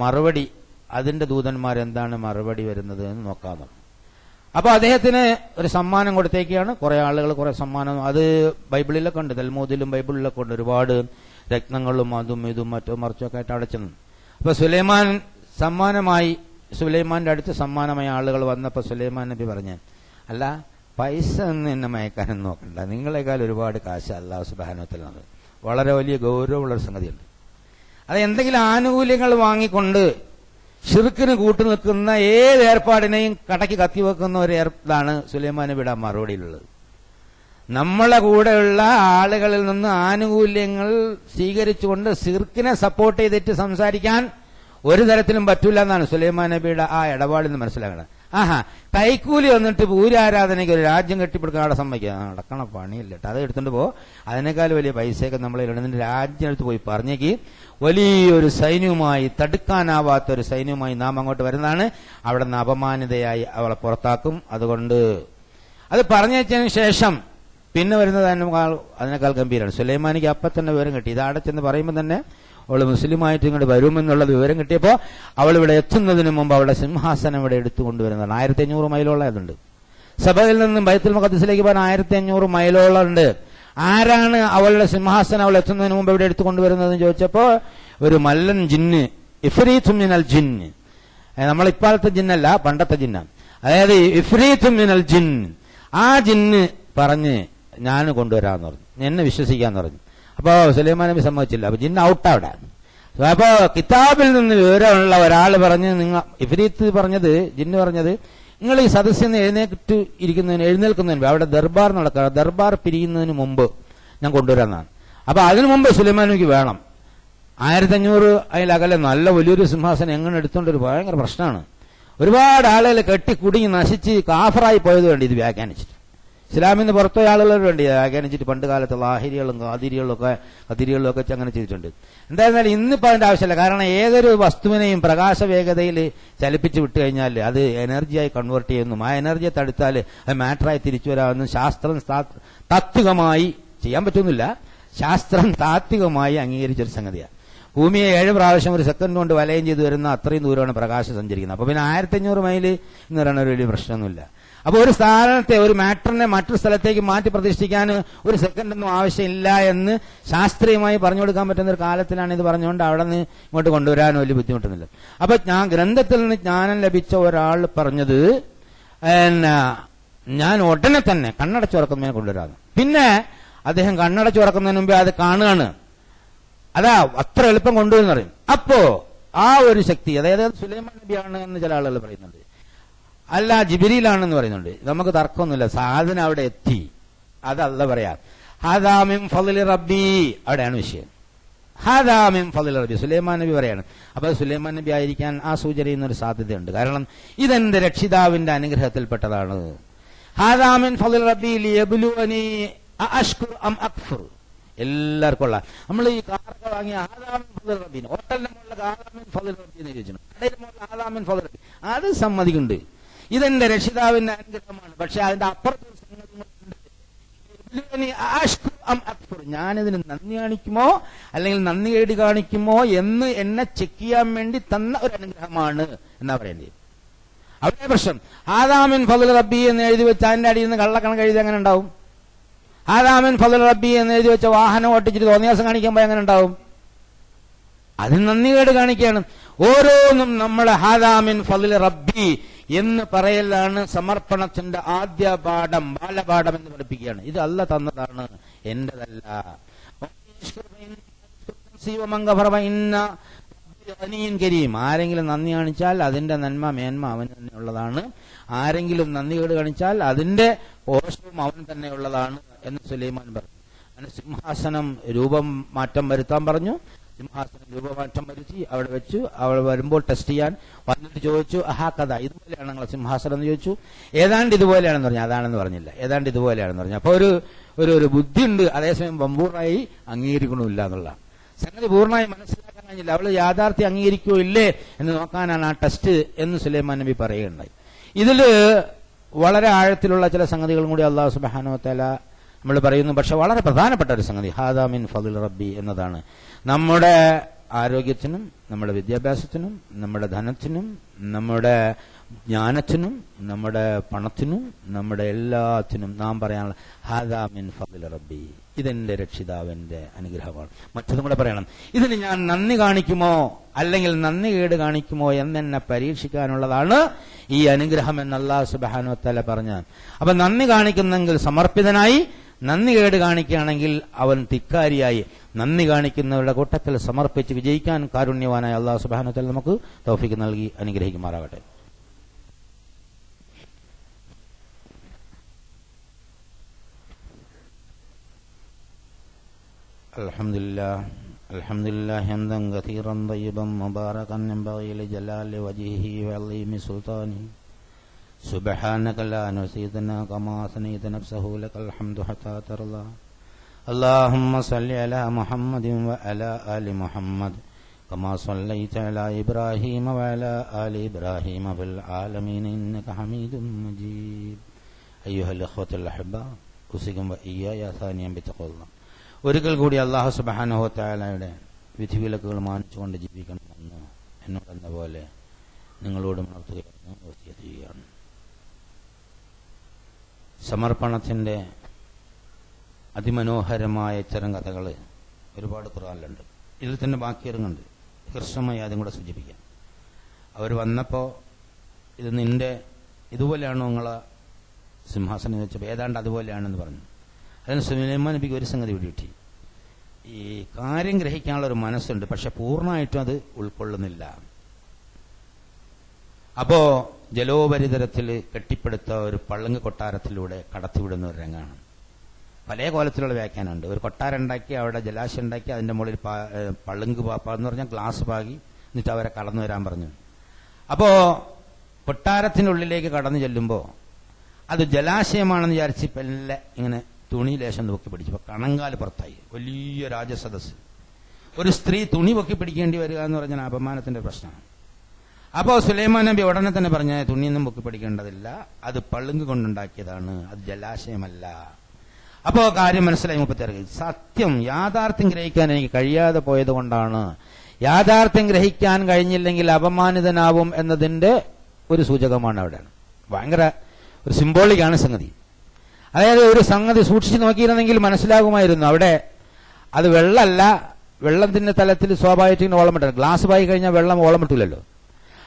മറുപടി, അതിന്റെ ദൂതന്മാർ എന്താണ് മറുപടി വരുന്നത് എന്ന് നോക്കാമോ. അപ്പൊ അദ്ദേഹത്തിന് ഒരു സമ്മാനം കൊടുത്തേക്കാണ്. കുറെ ആളുകൾ കുറെ സമ്മാനം, അത് ബൈബിളിലൊക്കെ ഉണ്ട്, തൽമൂദിലും ബൈബിളിലൊക്കെ ഉണ്ട്. ഒരുപാട് രത്നങ്ങളും അതും ഇതും മറ്റോ മറിച്ചൊക്കെ ആയിട്ട് അവിടെ ചെന്നു. അപ്പൊ സുലൈമാൻ സമ്മാനമായി, സുലൈമാന്റെ അടുത്ത് സമ്മാനമായ ആളുകൾ വന്നപ്പോ സുലൈമാൻ നബി പറഞ്ഞു, അല്ല പൈസ ഒന്നും എന്നെ മയക്കാനൊന്നും നോക്കണ്ട, നിങ്ങളെക്കാൾ ഒരുപാട് കാശ് അല്ലാഹു സുബ്ഹാനഹു വ തആല. വളരെ വലിയ ഗൗരവമുള്ളൊരു സംഗതിയുണ്ട്. അത് എന്തെങ്കിലും ആനുകൂല്യങ്ങൾ വാങ്ങിക്കൊണ്ട് ഷിർക്കിന് കൂട്ടു നിൽക്കുന്ന ഏത് ഏർപ്പാടിനെയും കടക്കി കത്തിവെക്കുന്ന ഒരു ഇതാണ് സുലൈമാൻ നബിയുടെ മറുപടിയിലുള്ളത്. നമ്മളെ കൂടെയുള്ള ആളുകളിൽ നിന്ന് ആനുകൂല്യങ്ങൾ സ്വീകരിച്ചുകൊണ്ട് ഷിർക്കിനെ സപ്പോർട്ട് ചെയ്തിട്ട് സംസാരിക്കാൻ ഒരു തരത്തിലും പറ്റൂല എന്നാണ് സുലൈമാൻ നബിയുടെ ആ ഇടപാടിൽ നിന്ന് മനസ്സിലാക്കുന്നത്. ആഹാ, കൈക്കൂലി വന്നിട്ട് പൂരാരാധനയ്ക്ക് ഒരു രാജ്യം കെട്ടിപ്പിടിക്കാൻ അവിടെ സമ്മതിക്കുക, നടക്കണ പണിയില്ല കേട്ടോ, അത് എടുത്തുകൊണ്ട് പോ, അതിനേക്കാൾ വലിയ പൈസയൊക്കെ നമ്മളെ ഇടുന്നതിന്റെ രാജ്യം എടുത്ത് പോയി പറഞ്ഞേക്ക്, വലിയൊരു സൈന്യവുമായി, തടുക്കാനാവാത്തൊരു സൈന്യവുമായി നാം അങ്ങോട്ട് വരുന്നതാണ്, അവിടെ നിന്ന് അപമാനിതയായി അവളെ പുറത്താക്കും. അതുകൊണ്ട് അത് പറഞ്ഞതിന് ശേഷം പിന്നെ വരുന്നത് അതിനേക്കാൾ ഗംഭീരമാണ്. സുലൈമാനിക്ക് അപ്പം തന്നെ വിവരം കിട്ടി, ഇത് അവിടെ ചെന്ന് പറയുമ്പോൾ തന്നെ അവള് മുസ്ലിമായിട്ട് ഇങ്ങോട്ട് വരുമെന്നുള്ള വിവരം കിട്ടിയപ്പോൾ അവൾ ഇവിടെ എത്തുന്നതിന് മുമ്പ് അവളുടെ സിംഹാസനം ഇവിടെ എടുത്തുകൊണ്ടുവരുന്നതാണ്. 1500 മൈലോളം അതുണ്ട്. സഭയിൽ നിന്നും ബൈത്തുൽ മുഖദ്ദിസിലേക്ക് പോകാൻ 1500 മൈലോളം ഉണ്ട്. ആരാണ് അവളുടെ സിംഹാസനം അവൾ എത്തുന്നതിന് മുമ്പ് ഇവിടെ എടുത്തുകൊണ്ടുവരുന്നതെന്ന് ചോദിച്ചപ്പോ ഒരു മല്ലൻ ജിന്ന്, ഇഫ്രീത്തും മിനൽ ജിന്ന്, നമ്മളിപ്പോഴത്തെ ജിന്നല്ല, പണ്ടത്തെ ജിന്നാണ്. അതായത് ഇഫ്രീത്തും മിനൽ ജിന്ന്, ആ ജിന്ന് പറഞ്ഞ് ഞാൻ കൊണ്ടുവരാമെന്ന് പറഞ്ഞു, എന്നെ വിശ്വസിക്കാന്ന് പറഞ്ഞു. അപ്പോ സുലൈമാൻ നബി സമ്മതിച്ചില്ല. അപ്പൊ ജിന്ന് ഔട്ടവിടെ. അപ്പോ കിതാബിൽ നിന്ന് വിവരമുള്ള ഒരാൾ പറഞ്ഞ്, ഇഫ്രീത്ത് പറഞ്ഞത്, ജിന്ന് പറഞ്ഞത്, നിങ്ങൾ ഈ സദസ്സിൽ നിന്ന് എഴുന്നേൽക്കുന്നതിന് അവിടെ ദർബാർ നടക്കുക, ദർബാർ പിരിയുന്നതിന് മുമ്പ് ഞാൻ കൊണ്ടുവരാമെന്നാണ്. അപ്പൊ അതിനു മുമ്പ് സുലൈമാൻ നബിക്ക് വേണം. 1500 അതിലകലെ നല്ല വലിയൊരു സിംഹാസനം എങ്ങനെ എടുത്തോണ്ട് ഒരു ഭയങ്കര പ്രശ്നമാണ്. ഒരുപാട് ആളുകൾ കെട്ടിക്കുടുങ്ങി നശിച്ച് കാഫറായി പോയത് വേണ്ടി ഇത് വ്യാഖ്യാനിച്ചിട്ട്, ഇസ്ലാമിന്ന് പുറത്തുപോയ ആളുകൾ വേണ്ടി വ്യാഖ്യാനിച്ചിട്ട് പണ്ട് കാലത്ത് ലാഹിരികളും ഖാദിരികളും ഒക്കെ അങ്ങനെ ചെയ്തിട്ടുണ്ട്. എന്തായിരുന്നാലും ഇന്നിപ്പോൾ അതിന്റെ ആവശ്യമില്ല. കാരണം ഏതൊരു വസ്തുവിനെയും പ്രകാശ വേഗതയിൽ ചലിപ്പിച്ച് വിട്ടു കഴിഞ്ഞാൽ അത് എനർജിയായി കൺവേർട്ട് ചെയ്യുന്നു. ആ എനർജിയെ തടുത്താൽ അത് മാറ്ററായി തിരിച്ചു വരാമെന്നും ശാസ്ത്രം താത്വികമായി ചെയ്യാൻ പറ്റുന്നില്ല, ശാസ്ത്രം താത്വികമായി അംഗീകരിച്ചൊരു സംഗതിയാണ്. ഭൂമിയെ 7 പ്രാവശ്യം ഒരു സെക്കൻഡ് കൊണ്ട് വലയം ചെയ്ത് വരുന്ന അത്രയും ദൂരമാണ് പ്രകാശം സഞ്ചരിക്കുന്നത്. അപ്പൊ പിന്നെ 1500 മൈൽ എന്ന് പറയുന്ന ഒരു വലിയ പ്രശ്നമൊന്നുമില്ല. അപ്പൊ ഒരു സ്ഥാനത്തെ, ഒരു മാറ്ററിനെ മറ്റൊരു സ്ഥലത്തേക്ക് മാറ്റി പ്രതിഷ്ഠിക്കാൻ ഒരു സെക്കൻഡൊന്നും ആവശ്യമില്ല എന്ന് ശാസ്ത്രീയമായി പറഞ്ഞു കൊടുക്കാൻ പറ്റുന്ന ഒരു കാലത്തിലാണ് ഇത് പറഞ്ഞുകൊണ്ട് അവിടെ നിന്ന് ഇങ്ങോട്ട് കൊണ്ടുവരാൻ വലിയ ബുദ്ധിമുട്ടൊന്നുമില്ല. അപ്പൊ ഗ്രന്ഥത്തിൽ നിന്ന് ജ്ഞാനം ലഭിച്ച ഒരാൾ പറഞ്ഞത് ഞാൻ ഉടനെ തന്നെ കണ്ണടച്ചുറക്കുന്നതിനെ കൊണ്ടുവരാന്ന്. പിന്നെ അദ്ദേഹം കണ്ണടച്ചുറക്കുന്നതിന് മുമ്പേ അത് കാണുകയാണ്. അതാ അത്ര എളുപ്പം കൊണ്ടുവന്ന് പറയും. അപ്പോ ആ ഒരു ശക്തി, അതായത് സുലൈമാൻ നബിയാണ് എന്ന് ചില ആളുകൾ പറയുന്നുണ്ട്, അല്ല ജിബ്രീലാണെന്ന് പറയുന്നുണ്ട്. നമുക്ക് തർക്കമൊന്നുമില്ല, സാധനം അവിടെ എത്തി. അതല്ല പറയാം. ഹാദാ മിൻ ഫളിൽ റബ്ബി, അവിടെയാണ് വിഷയം. ഹാദാ മിൻ ഫളിൽ റബ്ബി, സുലൈമാൻ നബി പറയാണ്. അപ്പൊ സുലൈമാൻ നബി ആയിരിക്കാൻ ആ സൂചന ചെയ്യുന്നൊരു സാധ്യതയുണ്ട്. കാരണം ഇതെന്റെ രക്ഷിതാവിന്റെ അനുഗ്രഹത്തിൽപ്പെട്ടതാണ്. ഹാദാ മിൻ ഫളിൽ റബ്ബി ലിയബ്ലുവനി അഅഷ്കുർ അം അക്ഫുർ. എല്ലാവർക്കും ഉള്ള, നമ്മൾ ഈ കാറൊക്കെ വാങ്ങിയ ഹാദാ മിൻ ഫളിൽ റബ്ബി, ഹോട്ടലിന്റെ മുകളിൽ ഹാദാ മിൻ ഫളിൽ റബ്ബി എന്ന് ചോദിച്ചു, കടയുടെ മുകളിൽ ഹാദാ മിൻ ഫളിൽ റബ്ബി, അത് സമ്മതിക്കുന്നുണ്ട്. ഇതെന്റെ രക്ഷിതാവിന്റെ അനുഗ്രഹമാണ്. പക്ഷെ അതിന്റെ അപ്പുറത്ത് ഞാനിതിന് നന്ദി കാണിക്കുമോ അല്ലെങ്കിൽ നന്ദി കേടി കാണിക്കുമോ എന്ന് എന്നെ ചെക്ക് ചെയ്യാൻ വേണ്ടി തന്ന ഒരു അനുഗ്രഹമാണ് എന്നാ പറയേണ്ടത്. അവിടെ പ്രശ്നം. ഹാദാമിൻ ഫളിൽ റബ്ബി എന്ന് എഴുതി വെച്ച അതിന്റെ അടിയിൽ നിന്ന് കള്ളക്കണക്ക് എഴുതി എങ്ങനെ ഉണ്ടാവും? ഹാദാമിൻ ഫളിൽ റബ്ബി എന്ന് എഴുതി വെച്ച വാഹനം ഓട്ടിച്ചിട്ട് തോന്നിയാസം കാണിക്കുമ്പോൾ എങ്ങനെ ഉണ്ടാവും? അതിന് നന്ദി കേട് കാണിക്കുകയാണ്. ഓരോന്നും നമ്മളെ ഹാദാമിൻ ഫളിൽ റബ്ബി എന്ന് പറയലാണ് സമർപ്പണത്തിന്റെ ആദ്യ പാഠം, ബാലപാഠം എന്ന് പഠിപ്പിക്കുകയാണ്. ഇത് അല്ല തന്നതാണ്, എന്റേതല്ല. ആരെങ്കിലും നന്ദി കാണിച്ചാൽ അതിന്റെ നന്മ മേന്മ അവന് തന്നെ ഉള്ളതാണ്. ആരെങ്കിലും നന്ദി കേട് കാണിച്ചാൽ അതിന്റെ പോഷവും അവന് തന്നെ ഉള്ളതാണ് എന്ന് സുലൈമാൻ പറഞ്ഞു. അങ്ങനെ സിംഹാസനം രൂപം മാറ്റം വരുത്താൻ പറഞ്ഞു. സിംഹാസനം രൂപമാറ്റം വരുത്തി അവിടെ വെച്ചു. അവിടെ വരുമ്പോൾ ടെസ്റ്റ് ചെയ്യാൻ വന്നിട്ട് ചോദിച്ചു, അഹാ കഥ ഇതുപോലെയാണ് നിങ്ങളെ സിംഹാസനം എന്ന് ചോദിച്ചു. ഏതാണ്ട് ഇതുപോലെയാണെന്ന് പറഞ്ഞു. അതാണെന്ന് പറഞ്ഞില്ല, ഏതാണ്ട് ഇതുപോലെയാണെന്ന് പറഞ്ഞു. അപ്പൊ ഒരു ബുദ്ധിയുണ്ട്, അതേസമയം പൂർണ്ണമായി അംഗീകരിക്കണമില്ല എന്നുള്ള സംഗതി പൂർണ്ണമായി മനസ്സിലാക്കാൻ കഴിഞ്ഞില്ല. അവള് യാഥാർത്ഥ്യം അംഗീകരിക്കോ ഇല്ലേ എന്ന് നോക്കാനാണ് ആ ടെസ്റ്റ് എന്ന് സുലൈമാൻ നബി പറയുകയുണ്ടായി. ഇതില് വളരെ ആഴത്തിലുള്ള ചില സംഗതികളും കൂടി അല്ലാഹു സുബ്ഹാനഹു വ തആല നമ്മൾ പറയുന്നു. പക്ഷെ വളരെ പ്രധാനപ്പെട്ട ഒരു സംഗതി ഹാദാ മിൻ ഫളിൽ റബ്ബി എന്നതാണ്. നമ്മുടെ ആരോഗ്യത്തിനും നമ്മുടെ വിദ്യാഭ്യാസത്തിനും നമ്മുടെ ധനത്തിനും നമ്മുടെ ജ്ഞാനത്തിനും നമ്മുടെ പണത്തിനും നമ്മുടെ എല്ലാത്തിനും നാം പറയാനുള്ള ഹാദാ മിൻ ഫളിൽ റബ്ബി, ഇതെന്റെ രക്ഷിതാവിന്റെ അനുഗ്രഹമാണ്. മറ്റൊന്നും കൂടെ പറയണം, ഇതിന് ഞാൻ നന്ദി കാണിക്കുമോ അല്ലെങ്കിൽ നന്ദി കേട് കാണിക്കുമോ എന്നെന്നെ പരീക്ഷിക്കാനുള്ളതാണ് ഈ അനുഗ്രഹം എന്ന് അല്ലാഹു സുബ്ഹാനഹു വ തആല പറഞ്ഞു. അപ്പൊ നന്ദി കാണിക്കുന്നെങ്കിൽ സമർപ്പിതനായി, നന്ദി കേട് കാണിക്കുകയാണെങ്കിൽ അവൻ ധിക്കാരിയായി. നന്ദി കാണിക്കുന്നവരുടെ കൂട്ടത്തിൽ സമർപ്പിച്ച് വിജയിക്കാൻ കാരുണ്യവാനായ അല്ലാഹു സുബ്ഹാനഹു വ തആല നമുക്ക് തൗഫീഖ് നൽകി അനുഗ്രഹിക്കുമാറാകട്ടെ. അൽഹംദുലില്ലാഹി ഹംദൻ കസീറൻ തയ്യിബൻ മുബാറകൻ യൻബഗി ലിജലാലി വജ്ഹിഹി വഅളീമി സുൽത്താനിഹി സുബ്ഹാനക ലാ നുഹ്സീ സനാഅൻ കമാ അസ്നൈത നഫ്സഹു ലകൽ ഹംദു ഹത്താ തർളാ. اللهم صل على محمد وعلى آل محمد كما صليت على إبراهيم وعلى آل إبراهيم في العالمين إنك حميد مجيد. أيها الأخوة الأحباء أوصيكم وإياي ثانيا بتقوى الله. ഒരിക്കൽ കൂടി അല്ലാഹു സുബ്ഹാനഹു വ തആലയുടെ വിധിവിലക്കുകൾ മാനിച്ചുകൊണ്ട് ജീവിക്കണമെന്ന് എന്നോടെന്ന പോലെ നിങ്ങളോട് ഉണർത്തുകയാണ്, വസിയത്ത് ചെയ്യുകയാണ്. സമർപ്പണത്തിന്റെ അതിമനോഹരമായ ഇത്തരം കഥകൾ ഒരുപാട് ഖുർആനിലുണ്ട്. ഇതിൽ തന്നെ ബാക്കി ഇറങ്ങുന്നുണ്ട്. ഹ്രസ്വമായി അതും കൂടെ സൂചിപ്പിക്കാം. അവർ വന്നപ്പോൾ ഇത് നിന്റെ ഇതുപോലെയാണോ നിങ്ങളെ സിംഹാസനം വെച്ചപ്പോൾ ഏതാണ്ട് അതുപോലെയാണെന്ന് പറഞ്ഞു. അതിന് സുലൈമാൻ നബിക്ക് ഒരു സംഗതി പിടികിട്ടി. ഈ കാര്യം ഗ്രഹിക്കാനുള്ള ഒരു മനസ്സുണ്ട്, പക്ഷെ പൂർണ്ണമായിട്ടും അത് ഉൾക്കൊള്ളുന്നില്ല. അപ്പോ ജലോപരിതലത്തിൽ കെട്ടിപ്പടുത്ത ഒരു പളുങ്ക് കൊട്ടാരത്തിലൂടെ കടത്തിവിടുന്ന ഒരു രംഗമാണ്. പല കോലത്തിലുള്ള വ്യാഖ്യാനമുണ്ട്. ഒരു കൊട്ടാരം ഉണ്ടാക്കി അവിടെ ജലാശയം ഉണ്ടാക്കി അതിന്റെ മുകളിൽ പളുങ്ക് എന്ന് പറഞ്ഞാൽ ഗ്ലാസ് പാകി എന്നിട്ട് അവരെ കടന്നു വരാൻ പറഞ്ഞു. അപ്പോ കൊട്ടാരത്തിനുള്ളിലേക്ക് കടന്നു ചെല്ലുമ്പോൾ അത് ജലാശയമാണെന്ന് വിചാരിച്ച് പെല്ലെ ഇങ്ങനെ തുണി ലേശം പൊക്കി പിടിച്ചു. അപ്പൊ കണങ്കാല് പുറത്തായി. വലിയ രാജസദസ്. ഒരു സ്ത്രീ തുണി പൊക്കി പിടിക്കേണ്ടി വരിക എന്ന് പറഞ്ഞാൽ അപമാനത്തിന്റെ പ്രശ്നമാണ്. അപ്പോ സുലൈമാൻ നബി ഉടനെ തന്നെ പറഞ്ഞ തുണിയൊന്നും പൊക്കി പിടിക്കേണ്ടതില്ല, അത് പളുങ്ക് കൊണ്ടുണ്ടാക്കിയതാണ്, അത് ജലാശയമല്ല. അപ്പോ കാര്യം മനസ്സിലായി. 36 സത്യം യാഥാർത്ഥ്യം ഗ്രഹിക്കാൻ എനിക്ക് കഴിയാതെ പോയത് കൊണ്ടാണ്. യാഥാർത്ഥ്യം ഗ്രഹിക്കാൻ കഴിഞ്ഞില്ലെങ്കിൽ അപമാനിതനാവും എന്നതിന്റെ ഒരു സൂചകമാണ് അവിടെ. ഭയങ്കര ഒരു സിംബോളിക്കാണ് സംഗതി. അതായത് ഒരു സംഗതി സൂക്ഷിച്ചു നോക്കിയിരുന്നെങ്കിൽ മനസ്സിലാകുമായിരുന്നു അവിടെ അത് വെള്ളമല്ല. വെള്ളത്തിന്റെ തലത്തിൽ സ്വാഭാവികമായിട്ട് ഇങ്ങനെ ഓളം വിട്ടത്, ഗ്ലാസ് പായി കഴിഞ്ഞാൽ വെള്ളം ഓളം വിട്ടില്ലല്ലോ.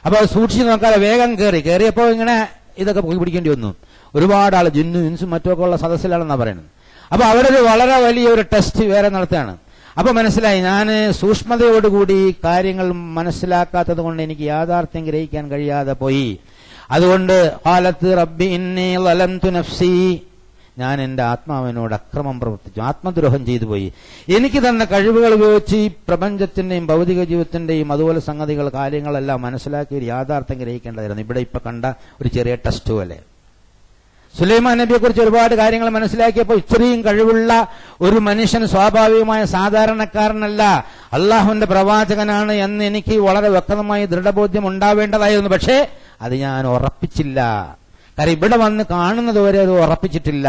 അപ്പോൾ അത് സൂക്ഷിച്ചു നോക്കാതെ വേഗം കയറിയപ്പോൾ ഇങ്ങനെ ഇതൊക്കെ പോയി പിടിക്കേണ്ടി വന്നു. ഒരുപാട് ആൾ ജിന്നും ഇൻസും മറ്റുമൊക്കെ ഉള്ള സദസ്സിലാണെന്നാണ് പറയുന്നത്. അപ്പൊ അവിടെ ഒരു വളരെ വലിയൊരു ടെസ്റ്റ് വേറെ നടത്തുകയാണ്. അപ്പൊ മനസ്സിലായി, ഞാൻ സൂക്ഷ്മതയോടുകൂടി കാര്യങ്ങൾ മനസ്സിലാക്കാത്തത് കൊണ്ട് എനിക്ക് യാഥാർത്ഥ്യം ഗ്രഹിക്കാൻ കഴിയാതെ പോയി. അതുകൊണ്ട് ഖാലത്ത് റബ്ബി ഇന്നി ളലംതു നഫ്സി, ഞാൻ എന്റെ ആത്മാവിനോട് അക്രമം പ്രവർത്തിച്ചു, ആത്മദ്രോഹം ചെയ്തു പോയി. എനിക്ക് തന്ന കഴിവുകൾ ഉപയോഗിച്ച് ഈ പ്രപഞ്ചത്തിന്റെയും ഭൗതിക ജീവിതത്തിന്റെയും അതുപോലെ സംഗതികൾ കാര്യങ്ങളെല്ലാം മനസ്സിലാക്കി ഒരു യാഥാർത്ഥ്യം ഗ്രഹിക്കേണ്ടതായിരുന്നു. ഇവിടെ ഇപ്പൊ കണ്ട ഒരു ചെറിയ ടെസ്റ്റ് പോലെ സുലൈമാൻ നബിയെ കുറിച്ച് ഒരുപാട് കാര്യങ്ങൾ മനസ്സിലാക്കിയപ്പോൾ ഇത്രയും കഴിവുള്ള ഒരു മനുഷ്യൻ സ്വാഭാവികമായ സാധാരണക്കാരനല്ല, അള്ളാഹുവിന്റെ പ്രവാചകനാണ് എന്ന് എനിക്ക് വളരെ വ്യക്തമായി ദൃഢബോധ്യം ഉണ്ടാവേണ്ടതായിരുന്നു. പക്ഷേ അത് ഞാൻ ഉറപ്പിച്ചില്ല. കാരണം ഇവിടെ വന്ന് കാണുന്നത് വരെ അത് ഉറപ്പിച്ചിട്ടില്ല.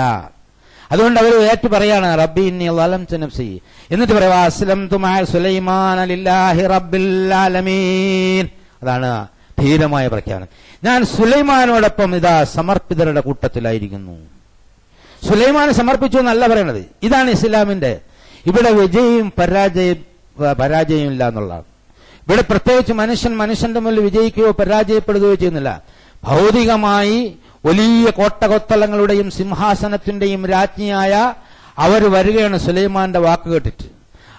അതുകൊണ്ട് അവർ ഏറ്റു പറയാണ് റബ്ബി ഇന്നി ളലംതു നഫ്സി. എന്നിട്ട് പറയാ അസ്ലംതു മഅ സുലൈമാന ലില്ലാഹി റബ്ബിൽ ആലമീൻ. അതാണ് ധീരമായ പ്രഖ്യാപനം. ഞാൻ സുലൈമാനോടൊപ്പം ഇതാ സമർപ്പിതരുടെ കൂട്ടത്തിലായിരിക്കുന്നു. സുലൈമാനെ സമർപ്പിച്ചു എന്നല്ല പറയണത്. ഇതാണ് ഇസ്ലാമിന്റെ. ഇവിടെ വിജയവും പരാജയവും ഇല്ല എന്നുള്ളതാണ്. ഇവിടെ പ്രത്യേകിച്ച് മനുഷ്യന്റെ മുന്നിൽ വിജയിക്കുകയോ പരാജയപ്പെടുകയോ ചെയ്യുന്നില്ല. ഭൗതികമായി വലിയ കോട്ടകൊത്തളങ്ങളുടെയും സിംഹാസനത്തിന്റെയും രാജ്ഞിയായ അവർ വരികയാണ് സുലൈമാന്റെ വാക്ക് കേട്ടിട്ട്.